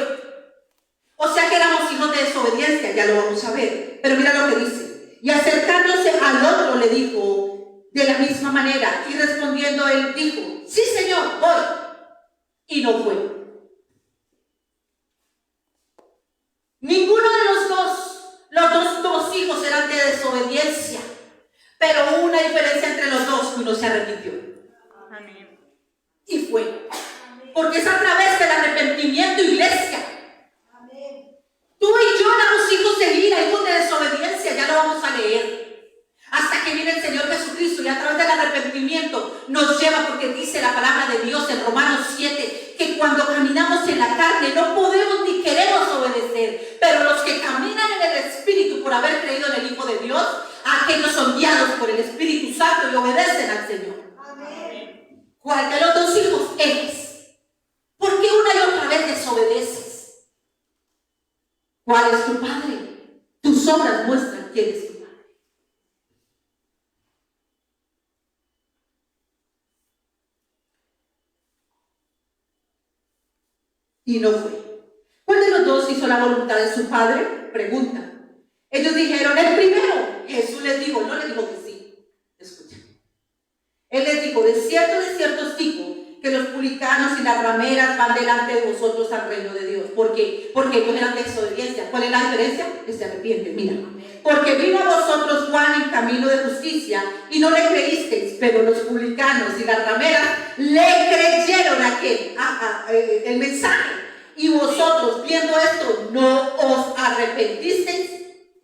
O sea que éramos hijos de desobediencia, ya lo vamos a ver. Pero mira lo que dice. Y acercándose al otro le dijo de la misma manera, y respondiendo él dijo: sí, Señor, voy. Y no fue. Ninguno de los dos hijos eran de desobediencia, pero hubo una diferencia entre los dos, que uno se arrepintió. Amén. Y fue. Porque es a través del arrepentimiento, iglesia. Tú y yo éramos hijos de ira, hijos de desobediencia, ya lo vamos a leer. Hasta que viene el Señor Jesucristo y a través del arrepentimiento nos lleva, porque dice la palabra de Dios en Romanos 7, que cuando caminamos en la carne no podemos ni queremos obedecer, pero los que caminan en el Espíritu por haber creído en el Hijo de Dios, aquellos son guiados por el Espíritu Santo y obedecen al Señor. Amén. ¿Cuál de los dos hijos eres? ¿Por qué una y otra vez desobedeces? ¿Cuál es tu padre? Tus obras muestran quién es tu padre. Y no fue. ¿Cuál de los dos hizo la voluntad de su padre? Pregunta. Ellos dijeron: el primero. Jesús les dijo, no les dijo que sí. Escucha. Él les dijo: de cierto os digo que los publicanos y las rameras van delante de vosotros al reino de Dios. ¿Por qué? Porque ellos eran de desobediencia. ¿Cuál es la diferencia? Que se arrepienten. Mira. Porque vino a vosotros Juan en camino de justicia y no le creísteis, pero los publicanos y las rameras le creyeron el mensaje. Y vosotros, viendo esto, no os arrepentisteis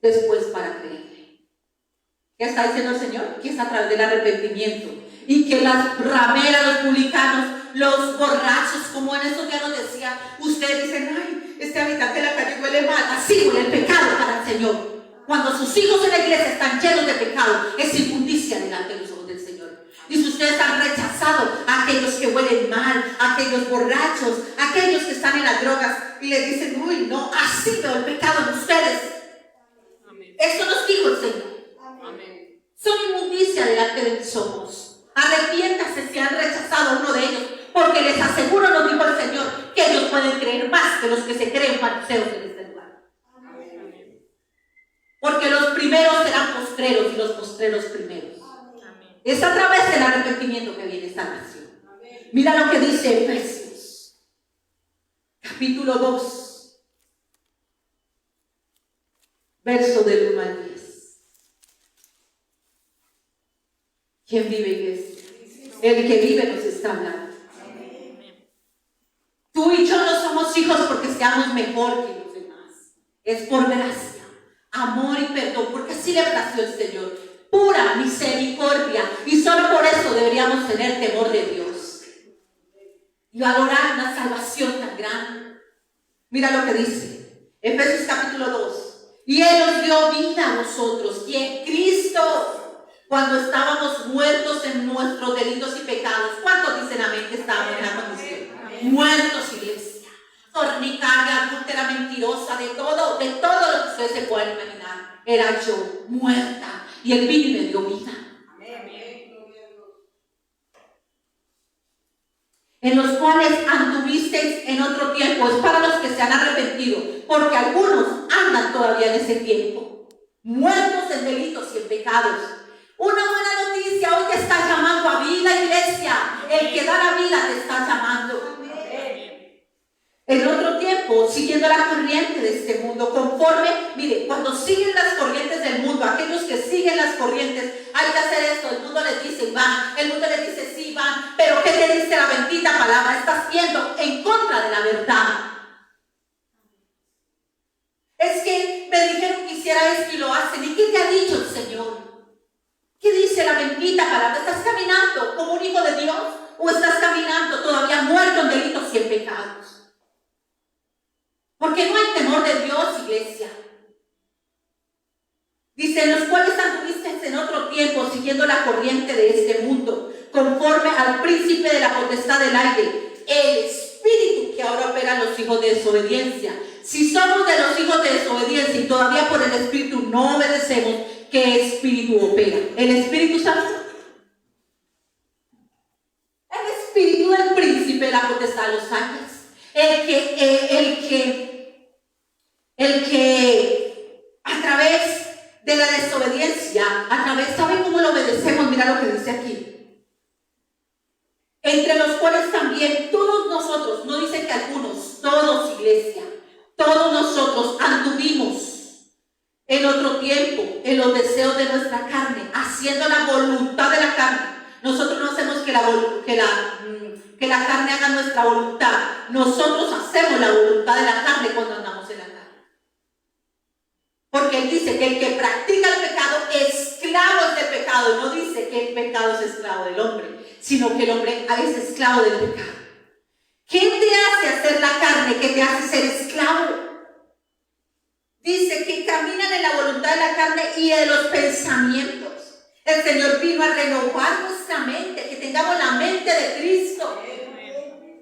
después para creerle. ¿Qué está diciendo el Señor? Que es a través del arrepentimiento. Y que las rameras, los publicanos, los borrachos, como en estos días nos decía, ustedes dicen: ay, este habitante de la calle huele mal. Así huele el pecado para el Señor. Cuando sus hijos en la iglesia están llenos de pecado, es inmundicia delante de los ojos del Señor. Y si ustedes han rechazado a aquellos que huelen mal, a aquellos borrachos, a aquellos que están en las drogas y les dicen, uy, no, así veo el pecado en ustedes. Amén. Eso nos dijo el Señor. Amén. Son inmundicia delante de mis ojos. Arrepiéntase si han rechazado a uno de ellos, porque les aseguro, nos dijo el Señor, que ellos pueden creer más que los que se creen fariseos en este lugar. Amén. Porque los primeros serán postreros y los postreros primeros. Amén. Es a través del arrepentimiento que viene esta nación. Mira lo que dice Efesios, capítulo 2, verso del 1 al 10. ¿Quién vive, iglesia? El que vive nos está hablando. Tú y yo no somos hijos porque seamos mejor que los demás. Es por gracia, amor y perdón, porque así le plació el Señor. Pura misericordia. Y solo por eso deberíamos tener temor de Dios. Y valorar una salvación tan grande. Mira lo que dice. Efesios capítulo 2. Y Él nos dio vida a nosotros. Y en Cristo, cuando estábamos muertos en nuestros delitos y pecados. ¿Cuántos dicen amén que estábamos en la condición? Muertos, iglesia. Fornicaria, adúltera, mentirosa, de todo lo que ustedes se puedan imaginar. Era yo muerta. Y Él vino y me dio vida. En los cuales anduvisteis en otro tiempo. Es para los que se han arrepentido. Porque algunos andan todavía en ese tiempo. Muertos en delitos y en pecados. Una buena noticia, hoy te está llamando a vida, iglesia. El que da la vida te está llamando. En otro tiempo, siguiendo la corriente de este mundo, conforme, mire, cuando siguen las corrientes del mundo, aquellos que siguen las corrientes, hay que hacer esto, el mundo les dice, van, el mundo les dice, sí, van, pero ¿qué te dice la bendita palabra? Estás yendo en contra de la verdad. Es que me dijeron que hiciera esto y lo hacen, ¿y qué te ha dicho el Señor? ¿Qué dice la bendita palabra? ¿Estás caminando como un hijo de Dios o estás caminando todavía muerto en delitos y en pecados? Porque no hay temor de Dios, iglesia. Dice, en los cuales anduvisteis en otro tiempo, siguiendo la corriente de este mundo, conforme al príncipe de la potestad del aire, el espíritu que ahora opera en los hijos de desobediencia. Si somos de los hijos de desobediencia y todavía por el espíritu no obedecemos, ¿qué espíritu opera? ¿El Espíritu Santo? El espíritu del príncipe de la potestad de los ángeles. El que a través de la desobediencia, ¿saben cómo lo obedecemos? Mira lo que dice aquí. Entre los cuales también todos nosotros, no dice que algunos, todos, iglesia, todos nosotros anduvimos en otro tiempo, en los deseos de nuestra carne, haciendo la voluntad de la carne. Nosotros no hacemos que la carne haga nuestra voluntad. Nosotros hacemos la voluntad de la carne cuando andamos en la carne. Porque Él dice que el que practica el pecado, esclavo es del pecado. No dice que el pecado es esclavo del hombre, sino que el hombre es esclavo del pecado. ¿Qué te hace hacer la carne? ¿Qué te hace ser esclavo? Dice que caminan en la voluntad de la carne y de los pensamientos. El Señor vino a renovar nuestra mente, que tengamos la mente de Cristo.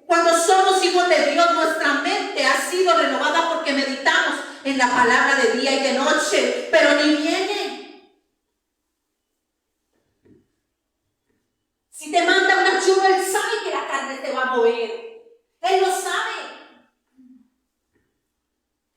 Cuando somos hijos de Dios, nuestra mente ha sido renovada porque meditamos en la palabra de día y de noche, pero ni viene. Si te manda una churra, Él sabe que la carne te va a mover. Él lo sabe.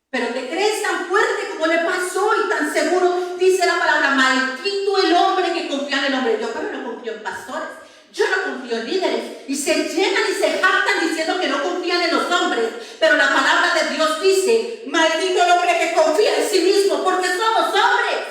Pero te crees tan fuerte como le pasó y tan seguro. Dice la palabra, maldito el hombre que confía en el hombre. Yo pero no confío en pastores, yo no confío en líderes. Y se llenan y se jactan diciendo que no confían en los hombres. Pero la palabra de Dios dice, maldito el hombre que confía en sí mismo, porque somos hombres.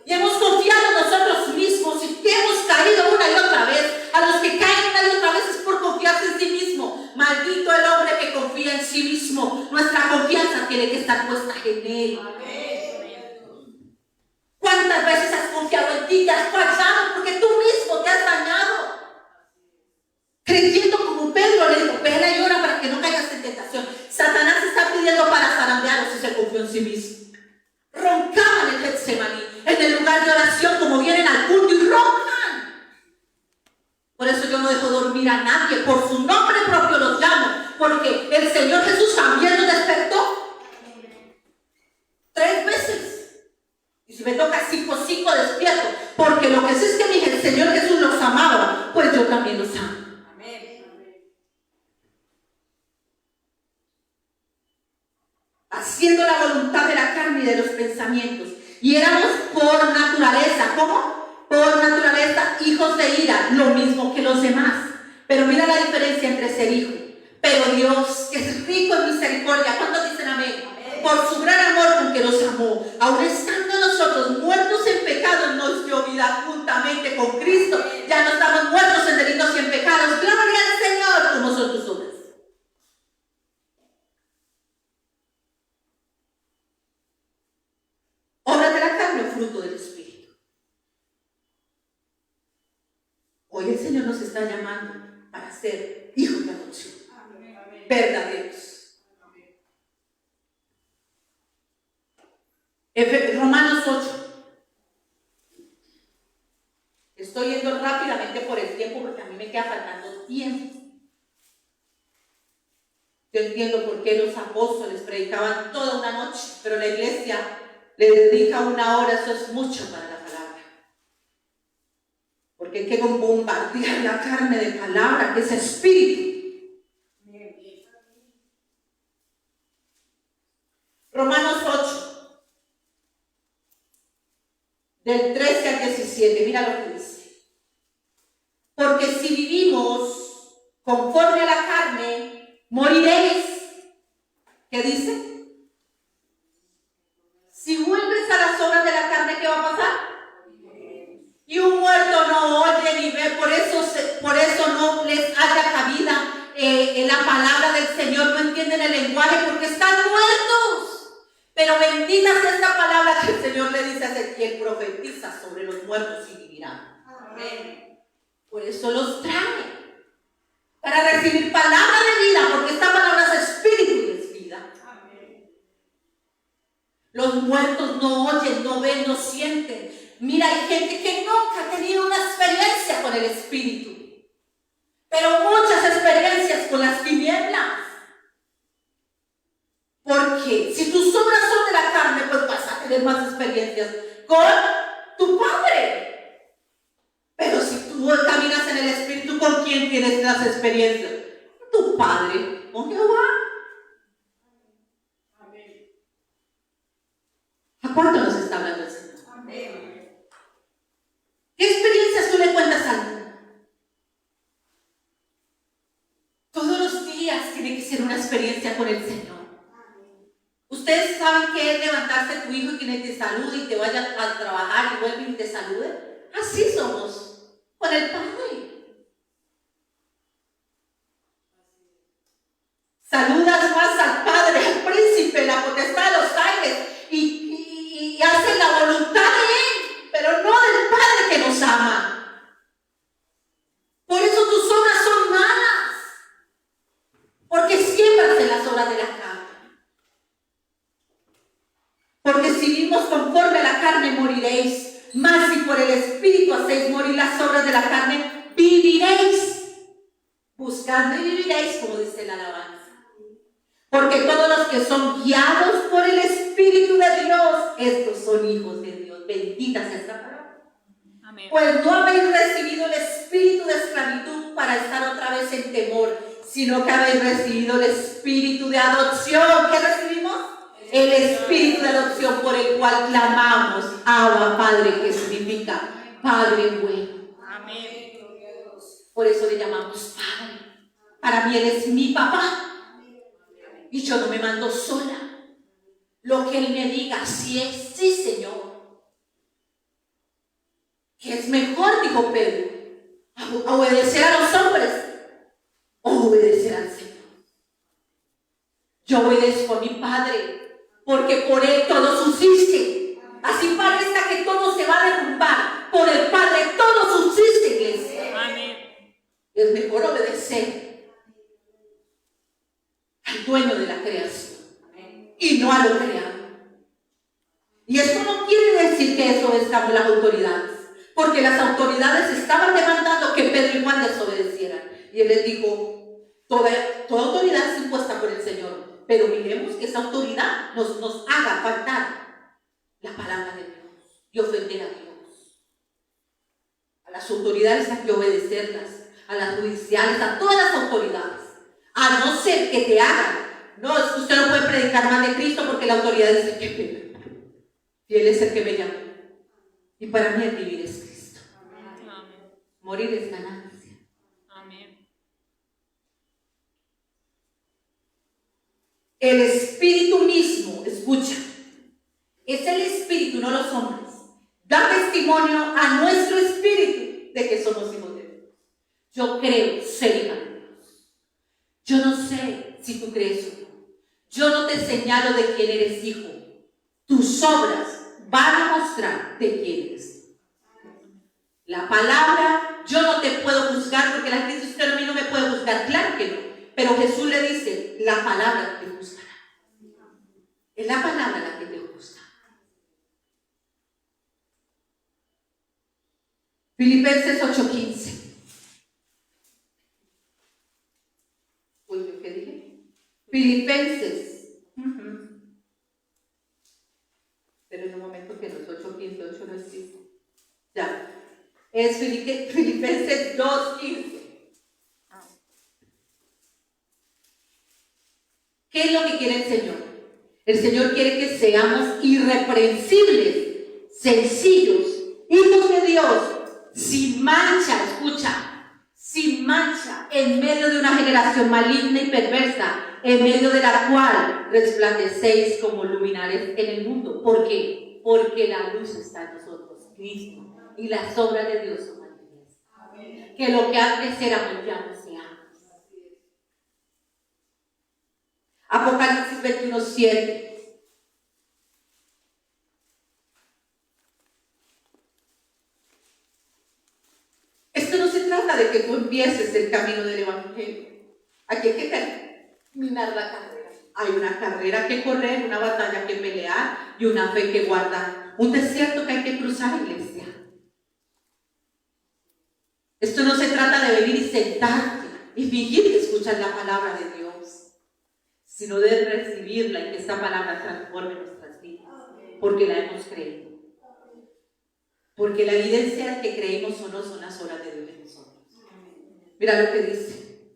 Y hemos confiado en nosotros mismos y hemos caído una y otra vez. A los que caen una y otra vez es por confiarse en sí mismo. Maldito el hombre que confía en sí mismo. Nuestra confianza tiene que estar puesta en Él. ¿Cuántas veces has confiado en ti y has fallado porque tú mismo te has dañado? Creyendo como Pedro le dijo, vela y ora para que no caigas en tentación. Satanás está pidiendo para zarandearlos si se confió en sí mismo. Roncaban en Getsemaní, en el lugar de oración, como vienen al culto y roncan. porque el Señor Jesús también nos despertó 3 veces. Y si me toca 5 despierto, porque lo que sé es que el Señor Jesús los amaba, pues yo también los amo. Haciendo la voluntad de la carne y de los pensamientos. Y éramos por naturaleza, ¿cómo? Por naturaleza hijos de ira, lo mismo que los demás. Pero mira la diferencia entre ser hijo. Pero Dios, que es rico en misericordia, ¿cuántos dicen amén? Por su gran amor con que nos amó, aun estando nosotros muertos en pecados, nos dio vida juntamente con Cristo. Ya no estamos muertos en delitos y en pecados. Gloria al Señor, como son tus obras. Obras de la carne o fruto del Espíritu. Hoy el Señor nos está llamando para ser hijos de adopción, verdaderos. Romanos 8. Estoy yendo rápidamente por el tiempo porque a mí me queda faltando tiempo. Yo entiendo por qué los apóstoles predicaban toda una noche, pero la iglesia le dedica 1 hora, eso es mucho para la palabra. Porque hay que bombardear la carne de palabra, que es espíritu. Romanos 8. Del 13 al 17, mira lo que dice. Porque si vivimos conforme a la carne, moriréis. ¿Qué dice? Si vuelves a las obras de la carne, ¿qué va a pasar? Y un muerto no oye ni ve, por eso no les haya cabida en la palabra del Señor, no entienden el lenguaje porque están muertos. Pero bendita sea esta palabra que el Señor le dice a Ezequiel: profetiza sobre los muertos y vivirán. Amén. Por eso los trae, para recibir palabra de vida, porque esta palabra es espíritu y es vida. Amén. Los muertos no oyen, no ven, no sienten. Mira, hay gente que nunca ha tenido una experiencia con el espíritu, pero muchas experiencias con las tinieblas. Porque si tus obras son de la carne, pues vas a tener más experiencias con tu Padre. Pero si tú caminas en el Espíritu, ¿con quién tienes las experiencias? Tu Padre, con Jehová. Amén. ¿A cuánto nos está hablando el Señor? Amén. ¿Qué experiencias tú le cuentas al mundo? Todos los días tiene que ser una experiencia con el Señor. Ustedes saben qué es levantarse tu hijo y que te salude y te vaya a trabajar y vuelve y te salude. Así somos con el Padre. Saludas más al Padre, al Príncipe, la potestad de los aires y haces la voluntad de Él, pero no del Padre que nos ama. Por eso tus obras son malas, porque siembras en las obras de la carne. Porque si vivimos conforme a la carne, moriréis. Mas si por el Espíritu hacéis morir las obras de la carne, viviréis. Buscando y viviréis, como dice la alabanza. Porque todos los que son guiados por el Espíritu de Dios, estos son hijos de Dios. Bendita sea esta palabra. Amén. Pues no habéis recibido el espíritu de esclavitud para estar otra vez en temor, sino que habéis recibido el espíritu de adopción. ¿Qué recibimos? El espíritu de adopción, por el cual clamamos: Abba, Padre, que significa Padre bueno. Amén. Por eso le llamamos Padre. Para mí Él es mi papá. Y yo no me mando sola. Lo que Él me diga, sí es, sí, Señor. ¿Qué es mejor? Dijo Pedro: obedecer a los hombres o obedecer al Señor. Yo obedezco a mi Padre, porque por Él todo subsiste. Así parezca que todo se va a derrumbar, por el Padre todo subsiste, iglesia. Amén. Es mejor obedecer al dueño de la creación y no a lo creado. Y esto no quiere decir que eso obedezcamos las autoridades, porque las autoridades estaban demandando que Pedro y Juan desobedecieran. Y Él les dijo: toda autoridad pero miremos que esa autoridad nos haga faltar la palabra de Dios y ofender a Dios. A las autoridades hay que obedecerlas, a las judiciales, a todas las autoridades, a no ser que te hagan. No, es que usted no puede predicar más de Cristo porque la autoridad dice que pena. Y Él es el que me llama. Y para mí el vivir es Cristo. Amén. Morir es ganancia. Amén. El Espíritu mismo, escucha, es el Espíritu, no los hombres. Da testimonio a nuestro espíritu de que somos hijos de Dios. Yo creo ser hija de Dios. Yo no sé si tú crees o no. Yo no te señalo de quién eres hijo. Tus obras van a mostrar de quién eres. La palabra, yo no te puedo juzgar porque la gente dice, usted a mí no me puede juzgar. Claro que no. Pero Jesús le dice, la palabra te juzgará. Es la palabra la que te juzga. Filipenses 8:15. Uy, ¿qué dije? Filipenses. Pero en un momento que no es 8:15, 8 no existe. Ya. Es Filipenses 2:15. ¿Qué es lo que quiere el Señor? El Señor quiere que seamos irreprensibles, sencillos, hijos de Dios, sin mancha, escucha, sin mancha, en medio de una generación maligna y perversa, en medio de la cual resplandecéis como luminares en el mundo. ¿Por qué? Porque la luz está en nosotros, Cristo, y las obras de Dios son manifiestas. Que lo que antes éramos ya no seamos. Apocalipsis 21:7. Esto no se trata de que tú empieces el camino del Evangelio. Aquí hay que terminar la carrera. Hay una carrera que correr, una batalla que pelear y una fe que guardar. Un desierto que hay que cruzar, iglesia. Esto no se trata de venir y sentarte y fingir que escuchas la palabra de Dios, sino de recibirla y que esta palabra transforme nuestras vidas, porque la hemos creído. Porque la evidencia de que creímos o no son las obras de Dios en nosotros. Mira lo que dice.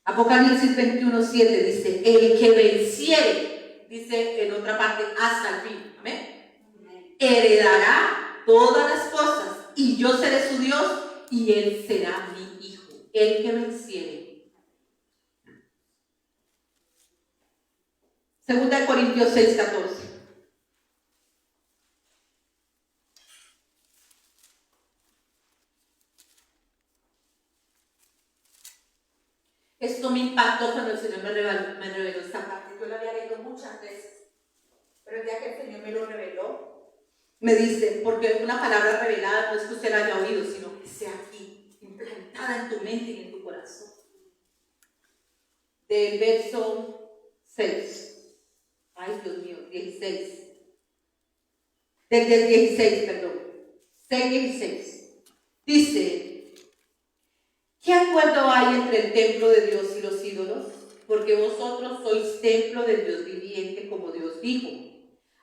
Apocalipsis 21:7 dice, el que venciere, dice en otra parte, hasta el fin, amén, heredará todas las cosas, y yo seré su Dios, y él será mi hijo. El que venciere. 2 Corintios 6:14. Esto me impactó cuando el Señor me reveló esta parte. Yo la había leído muchas veces, pero el día que el Señor me lo reveló, me dice, porque una palabra revelada no es que usted la haya oído, sino que sea aquí, implantada en tu mente y en tu corazón. Del verso 6. Ay, Dios mío, 16. Del 16, perdón. 6:16. Dice, ¿qué acuerdo hay entre el templo de Dios y los ídolos? Porque vosotros sois templo del Dios viviente, como Dios dijo.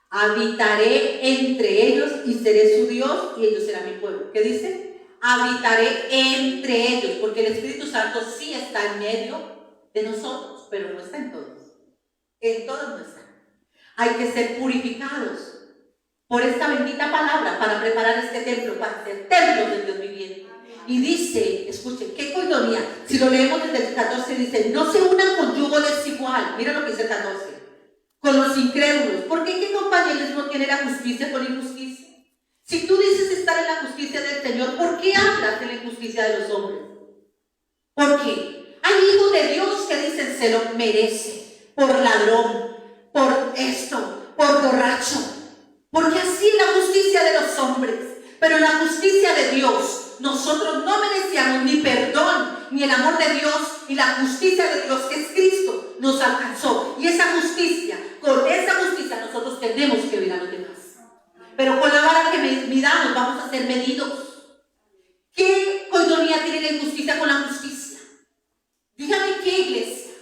Habitaré entre ellos y seré su Dios y ellos serán mi pueblo. ¿Qué dice? Habitaré entre ellos, porque el Espíritu Santo sí está en medio de nosotros, pero no está en todos. En todos no está. Hay que ser purificados por esta bendita palabra para preparar este templo, para ser templo del Dios viviente. Y dice, escuchen, qué coinonía. Si lo leemos desde el 14, dice, no se unan con yugo desigual. Mira lo que dice el 14. Con los incrédulos. ¿Por qué compañerismo tiene la justicia con injusticia? Si tú dices estar en la justicia del Señor, ¿por qué hablas de la injusticia de los hombres? ¿Por qué? Hay hijos de Dios que dicen se lo merece por ladrón, por esto, por borracho. Porque así es la justicia de los hombres. Pero en la justicia de Dios, nosotros no merecíamos ni perdón, ni el amor de Dios, y la justicia de Dios, que es Cristo, nos alcanzó. Y esa justicia, con esa justicia nosotros tenemos que ver a los demás. Pero con la vara que midamos vamos a ser medidos. ¿Qué coinonía tiene la injusticia con la justicia? Dígame qué, iglesia.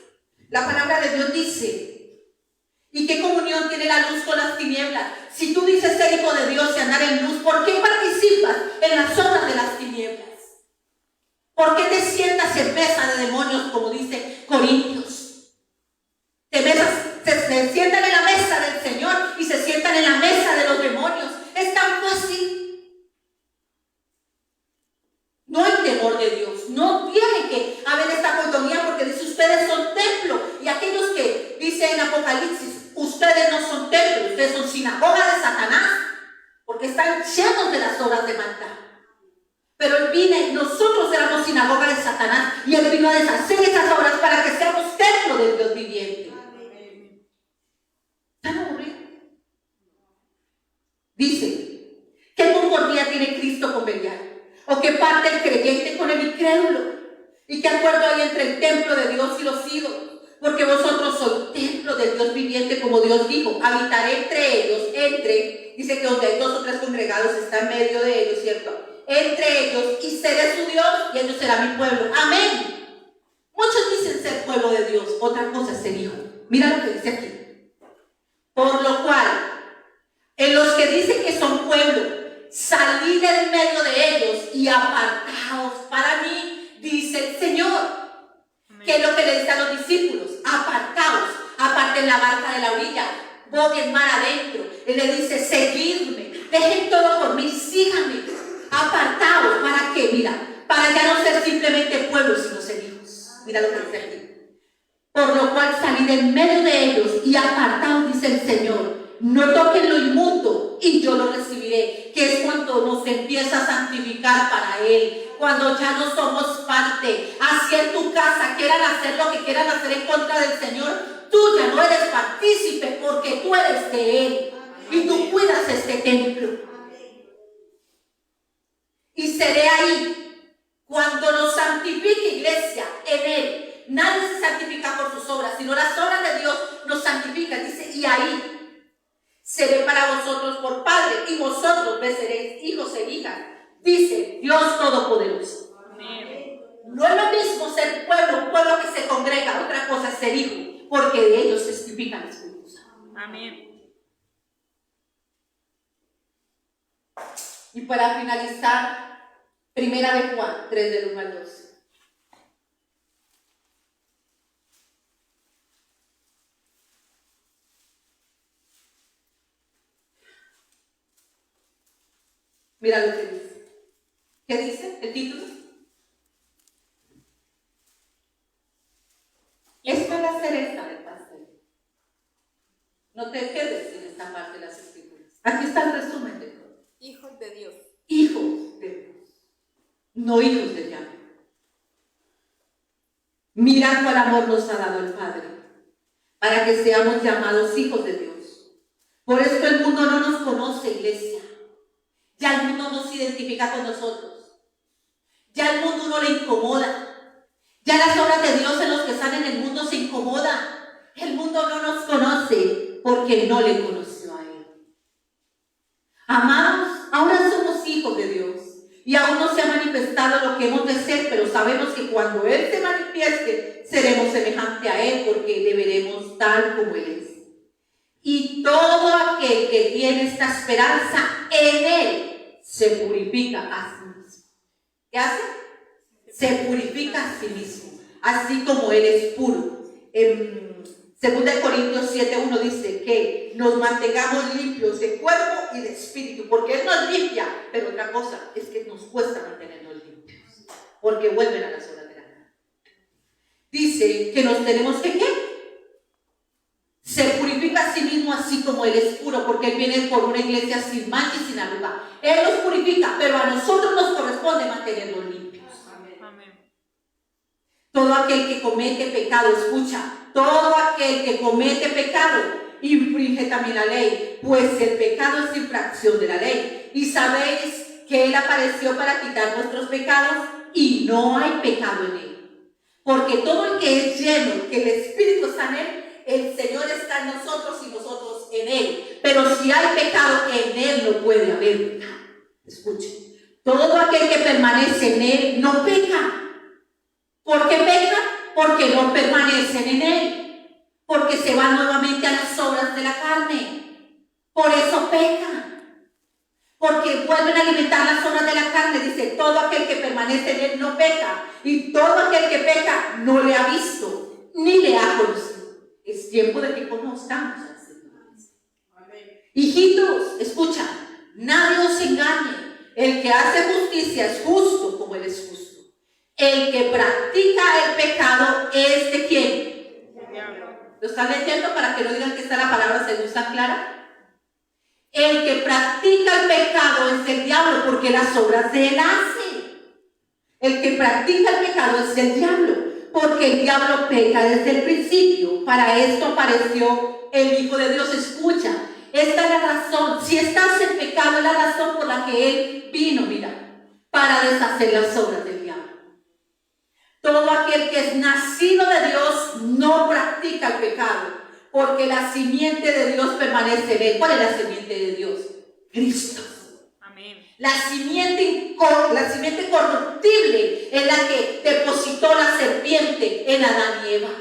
La palabra de Dios dice ¿Y qué comunión tiene la luz con las tinieblas? Si tú dices ser hijo de Dios y andar en luz, ¿por qué participas en las obras de las tinieblas? ¿Por qué te sientas en mesa de demonios, como dice Corintios? Se sientan en la mesa del Señor y se sientan en la mesa de los demonios. Es tan fácil. No hay temor de Dios. No tiene que haber esta cotonía, porque dice: ustedes son templo. Y aquellos que dicen en Apocalipsis: ustedes no son templo, ustedes son sinagoga de Satanás, porque están llenos de las obras de maldad. Pero Él vino y nosotros éramos sinagoga de Satanás, y Él vino a deshacer esas obras para que seamos templo del Dios viviente. ¿Están aburridos? Dice: ¿qué concordia tiene Cristo con Belial? ¿O qué parte el creyente con el incrédulo? ¿Y qué acuerdo hay entre el templo de Dios y los ídolos? Porque vosotros sois templo del Dios viviente, como Dios dijo: habitaré entre ellos, dice que donde hay 2 o 3 congregados está en medio de ellos, ¿cierto? Entre ellos, y seré su Dios, y ellos serán mi pueblo. Amén. Muchos dicen ser pueblo de Dios, otra cosa es ser hijo. Mira lo que dice aquí: por lo cual, en los que dicen que son pueblo, salid del medio de ellos y apartaos para mí, dice el Señor. ¿Qué es lo que le dice a los discípulos? Apartaos, aparten la barca de la orilla, boguen mar adentro. Él le dice: seguidme, dejen todo por mí, síganme. Apartaos, ¿para qué? Mira, para ya no ser simplemente pueblo, sino ser hijos. Mira lo que dice aquí: por lo cual salid en medio de ellos y apartaos, dice el Señor. No toquen lo inmundo y yo lo recibiré. Que es cuando nos empieza a santificar para Él, cuando ya no somos parte. Así en tu casa quieran hacer lo que quieran hacer en contra del Señor, tú ya no eres partícipe, porque tú eres de Él y tú cuidas este templo. Y seré ahí cuando nos santifique, iglesia, en Él. Nadie se santifica por sus obras, sino las obras de Dios nos santifican. Dice: y ahí seré para vosotros por Padre, y vosotros me seréis hijos e hijas, dice Dios Todopoderoso. Amén. No es lo mismo ser pueblo, un pueblo que se congrega, otra cosa es ser hijo, porque de ellos testifican las cosas. Amén. Y para finalizar, 1 Juan 3, del 1 al 12. Mira lo que dice. ¿Qué dice el título? Esta es la cereza del pastel. No te quedes en esta parte de las escrituras. Aquí está el resumen de todo. Hijos de Dios. Hijos de Dios, no hijos del diablo. Mira cuál amor nos ha dado el Padre, para que seamos llamados hijos de Dios. Por esto el mundo no nos conoce, iglesia. Ya el mundo no se identifica con nosotros. Ya el mundo no le incomoda. Ya las obras de Dios en los que están en el mundo se incomodan. El mundo no nos conoce porque no le conoció a Él. Amados, ahora somos hijos de Dios y aún no se ha manifestado lo que hemos de ser, pero sabemos que cuando Él se manifieste seremos semejantes a Él, porque le veremos tal como Él es. Y todo aquel que tiene esta esperanza en Él se purifica a sí mismo. ¿Qué hace? Se purifica a sí mismo, así como Él es puro. En 2 Corintios 7:1 dice que nos mantengamos limpios de cuerpo y de espíritu, porque Él nos limpia, pero otra cosa es que nos cuesta mantenernos limpios, porque vuelven a las obras de la carne. Dice que nos tenemos que ¿qué? Se purifica a sí mismo, así como Él es puro, porque Él viene por una iglesia sin mancha y sin arruga. Él nos purifica, pero a nosotros nos corresponde mantenernos limpios. Amén. Todo aquel que comete pecado, escucha, todo aquel que comete pecado infringe también la ley, pues el pecado es infracción de la ley. Y sabéis que Él apareció para quitar nuestros pecados y no hay pecado en Él. Porque todo el que es lleno, que el Espíritu está en Él, el Señor está en nosotros y nosotros en Él. Pero si hay pecado, en Él no puede haber pecado. Escuchen, todo aquel que permanece en Él no peca. ¿Por qué peca? Porque no permanecen en Él. Porque se van nuevamente a las obras de la carne. Por eso pecan. Porque vuelven a alimentar las obras de la carne. Dice, todo aquel que permanece en él no peca. Y todo aquel que peca no le ha visto, ni le ha conocido. Es tiempo de que conozcamos al Señor. Hijitos, escucha, nadie os engañe. El que hace justicia es justo como él es justo. El que practica el pecado es ¿de quién? ¿Lo están leyendo para que no digan que está la palabra según está clara? El que practica el pecado es el diablo, porque las obras de él hace. El que practica el pecado es el diablo, porque el diablo peca desde el principio. Para esto apareció el Hijo de Dios. Escucha, esta es la razón. Si estás en pecado, es la razón por la que él vino, mira, para deshacer las obras del diablo. Todo aquel que es nacido de Dios no practica el pecado, porque la simiente de Dios permanece en él. ¿Cuál es la simiente de Dios? Cristo. Amén. La simiente corruptible es la que depositó la serpiente en Adán y Eva.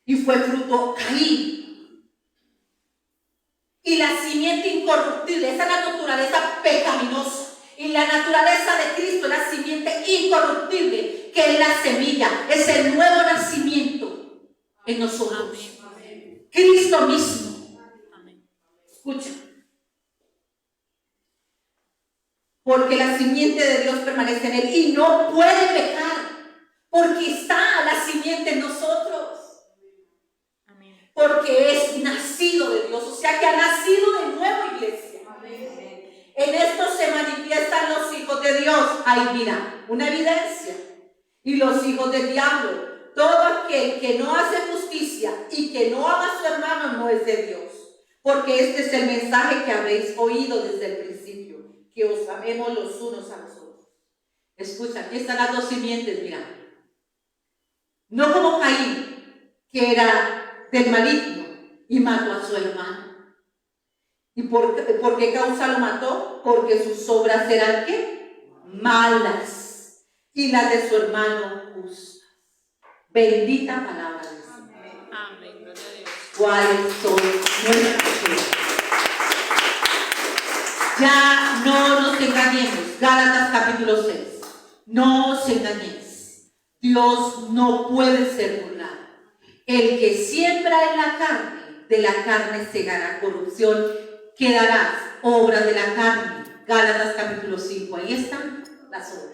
Y fue fruto Caín. Y la simiente incorruptible, esa es la naturaleza pecaminosa. Y la naturaleza de Cristo es la simiente incorruptible, que es la semilla, es el nuevo nacimiento en nosotros. Amén. Cristo mismo. Amén. Escucha. Porque la simiente de Dios permanece en él y no puede pecar, porque está la simiente en nosotros. Amén. Porque es nacido de Dios, o sea que ha nacido de nuevo, iglesia. Amén. En esto se manifiestan los hijos de Dios. Ahí mira, una evidencia. Y los hijos del diablo. Todo aquel que no hace justicia y que no ama a su hermano no es de Dios. Porque este es el mensaje que habéis oído desde el principio, que os amemos los unos a los otros. Escucha, aquí están las dos simientes, mira. No como Caín, que era del maligno y mató a su hermano. ¿Y por qué causa lo mató? Porque sus obras eran ¿qué? Malas, y las de su hermano justas. Bendita palabra de Dios. Amén. Gloria a Dios. ¿Cuáles son nuestras obras? Ya no nos engañemos. Gálatas capítulo 6. No os engañéis. Dios no puede ser burlado. El que siembra en la carne, de la carne segará corrupción, quedarás obras de la carne. Gálatas capítulo 5. Ahí están las obras.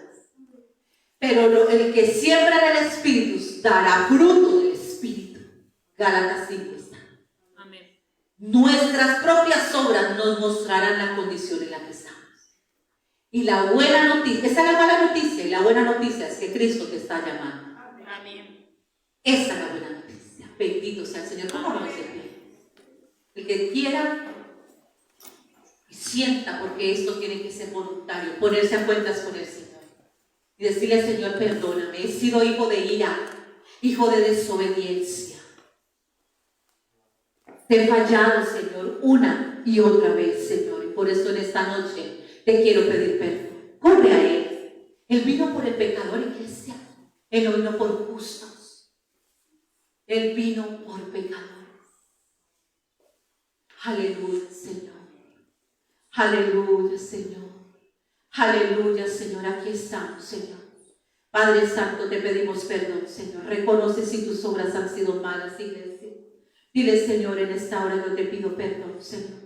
Pero el que siembra en el Espíritu dará fruto del Espíritu. Gálatas 5 está. Amén. Nuestras propias obras nos mostrarán la condición en la que estamos. Y la buena noticia, esa es la mala noticia, y la buena noticia es que Cristo te está llamando. Amén. Esa es la buena noticia. Bendito sea el Señor. ¿Cómo no se pide? El que quiera y sienta, porque esto tiene que ser voluntario, ponerse a cuentas con el Señor. Y decirle, Señor, perdóname, he sido hijo de ira, hijo de desobediencia. Te he fallado, Señor, una y otra vez, Señor. Y por eso en esta noche te quiero pedir perdón. Corre a Él. Él vino por el pecador, iglesia. Él no vino por justos. Él vino por pecadores. Aleluya, Señor. Aleluya, Señor. Aleluya, Señor, aquí estamos, Señor. Padre Santo, te pedimos perdón, Señor. Reconoce si tus obras han sido malas, iglesia. Dile, Señor, en esta hora yo te pido perdón, Señor.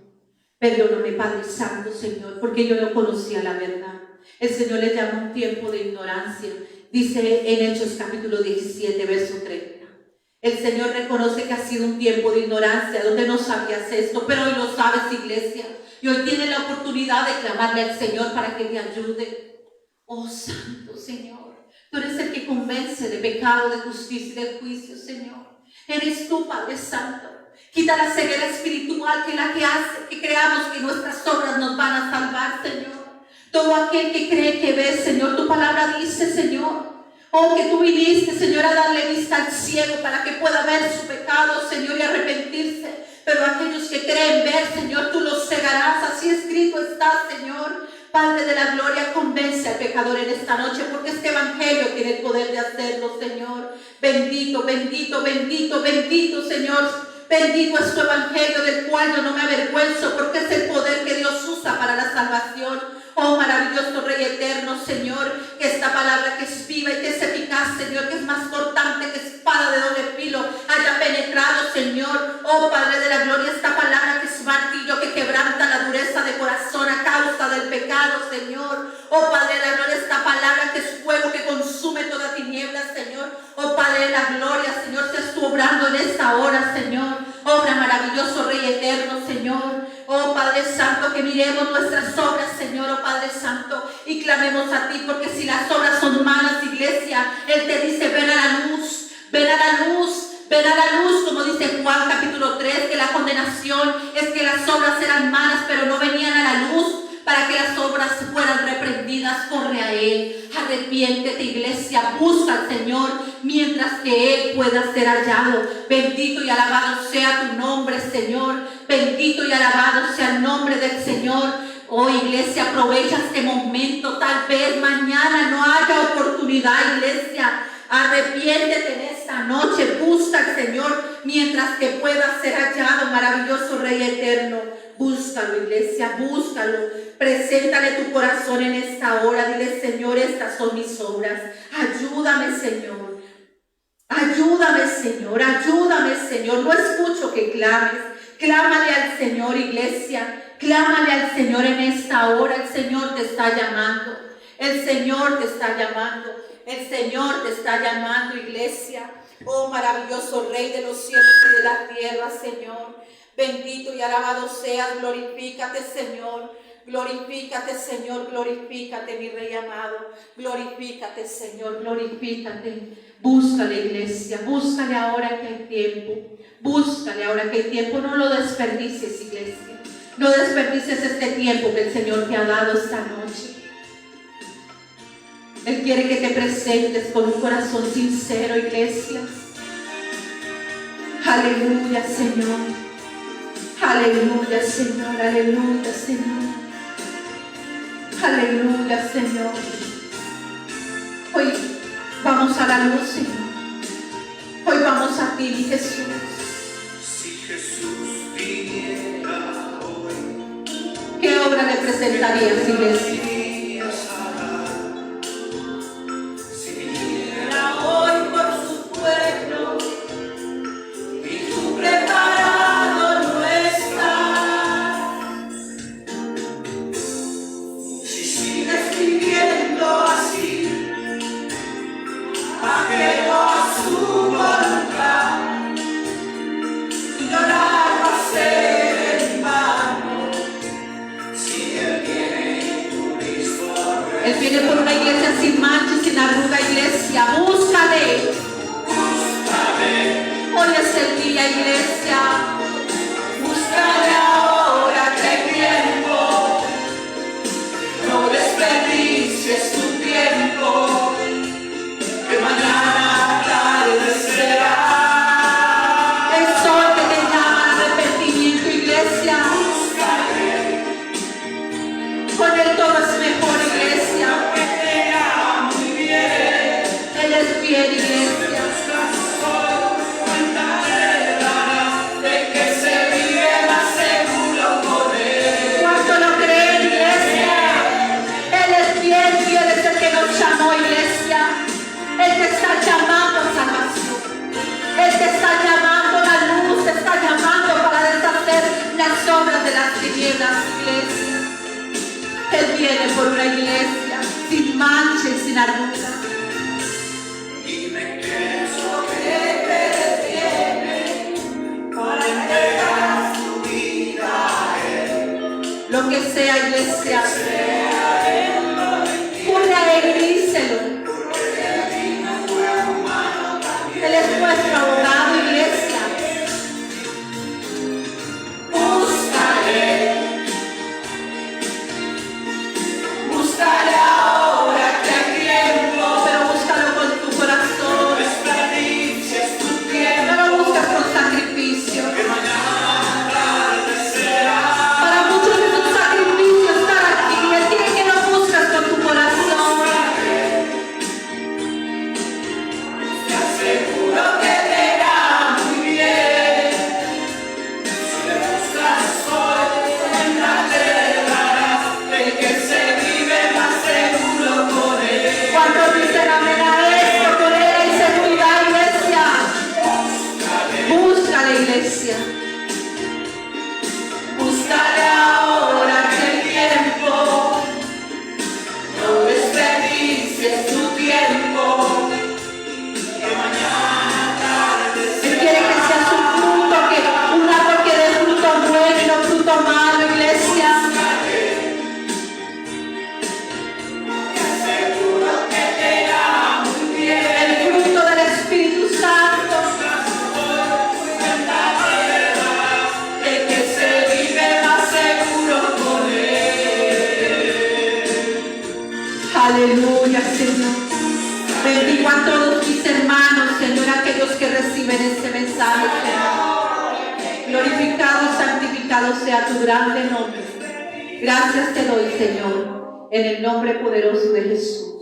Perdóname, Padre Santo, Señor, porque yo no conocía la verdad. El Señor le llama un tiempo de ignorancia. Dice en Hechos capítulo 17, verso 30. El Señor reconoce que ha sido un tiempo de ignorancia, donde no sabías esto, pero hoy lo sabes, iglesia. Y hoy tienes la oportunidad de clamarle al Señor para que te ayude. Oh, Santo Señor, tú eres el que convence de pecado, de justicia y de juicio, Señor. Eres tú, Padre Santo. Quita la ceguera espiritual, que es la que hace que creamos que nuestras obras nos van a salvar, Señor. Todo aquel que cree que ve, Señor, tu palabra dice, Señor, oh, que tú viniste, Señor, a darle vista al ciego para que pueda ver su pecado, Señor, y arrepentirse. Pero aquellos que creen ver, Señor, tú los cegarás. Así escrito está, Señor. Padre de la gloria, convence al pecador en esta noche, porque este evangelio tiene el poder de hacerlo, Señor. Bendito, bendito, bendito, bendito, Señor. Bendito es tu evangelio, del cual yo no me avergüenzo, porque es el poder que Dios usa para la salvación. Oh maravilloso Rey eterno, Señor, que esta palabra que es viva y que es eficaz, Señor, que es más cortante que espada de doble filo, haya penetrado, Señor. Oh Padre de la gloria, esta palabra que es martillo, que quebranta la dureza de corazón a causa del pecado, Señor. Oh Padre de la gloria, esta palabra que es fuego que consume toda tiniebla, Señor. Oh Padre de la gloria, Señor, seas tú obrando en esta hora, Señor. Obra maravilloso Rey eterno, Señor. Oh Padre Santo, que miremos nuestras obras, Señor, oh Padre Santo, y clamemos a ti, porque si las obras son malas, iglesia, Él te dice, ven a la luz, ven a la luz, ven a la luz, como dice Juan capítulo 3, que la condenación es que las obras eran malas, pero no venían a la luz para que las obras fueran reprendidas. Corre a Él, arrepiéntete, iglesia, busca al Señor mientras que Él pueda ser hallado. Bendito y alabado sea tu nombre, Señor. Bendito y alabado sea el nombre del Señor. Oh iglesia, aprovecha este momento. Tal vez mañana no haya oportunidad, iglesia. Arrepiéntete en esta noche. Busca al Señor mientras que pueda ser hallado, maravilloso Rey eterno. Búscalo, iglesia, búscalo. Preséntale tu corazón en esta hora. Dile, Señor, estas son mis obras. Ayúdame, Señor. Ayúdame, Señor. Ayúdame, Señor. No escucho que clames. Clámale al Señor, iglesia. Clámale al Señor en esta hora. El Señor te está llamando. El Señor te está llamando. El Señor te está llamando, iglesia. Oh, maravilloso Rey de los cielos y de la tierra, Señor. Bendito y alabado seas. Glorifícate, Señor. Glorifícate, Señor. Glorifícate, mi Rey amado. Glorifícate, Señor. Glorifícate. Búscale, iglesia. Búscale ahora que hay tiempo. Búscale ahora que hay tiempo. No lo desperdicies, iglesia. No desperdicies este tiempo que el Señor te ha dado esta noche. Él quiere que te presentes con un corazón sincero, iglesia. Aleluya, Señor. Aleluya, Señor. Aleluya, Señor. Aleluya, Señor. Hoy vamos a la luz, Señor. Hoy vamos a ti, mi Jesús. Si Jesús viniera hoy, ¿Qué obra le presentarías, iglesia? Él viene por una iglesia sin mancha y sin arruga, iglesia. Búscale. Hoy es el día, iglesia. Búscale ahora que hay tiempo. No desperdicies tu tiempo, que mañana tarde será. El sol que te llama al arrepentimiento, iglesia. Con él todo es mejor, iglesia. Él es fiel, iglesia. ¿Cuánto lo creen, iglesia? Él es fiel y Él es el que nos llamó, iglesia. Él te está llamando a salvación. Él te está llamando a la luz, te está llamando para deshacer las obras de las tinieblas, iglesia. Él viene por una iglesia sin mancha y sin arruga. dime qué es lo que te detiene para entregar tu vida a Él. Lo que sea, iglesia. Corre a Él y díselo. Él es nuestro abogado, iglesia. Búscale. Búscale ahora que hay tiempo. Pero búscalo con tu corazón. No desperdicies tu tiempo, No lo buscas con sacrificio. que mañana tarde será. Para muchos es un sacrificio estar aquí Búscale, iglesia. Búscale ahora que el tiempo, no desperdicies tu tiempo, que mañana tarde Él quiere que seas un fruto, que un árbol que dé fruto bueno y no fruto malo, iglesia. seguro que te irá muy bien. El fruto del Espíritu Santo. De que se vive más seguro con él. Aleluya, Señor. Bendigo a todos mis hermanos, Señor, aquellos que reciben este mensaje, Señor. Glorificado y santificado sea tu grande nombre. Gracias te doy, Señor, en el nombre poderoso de Jesús.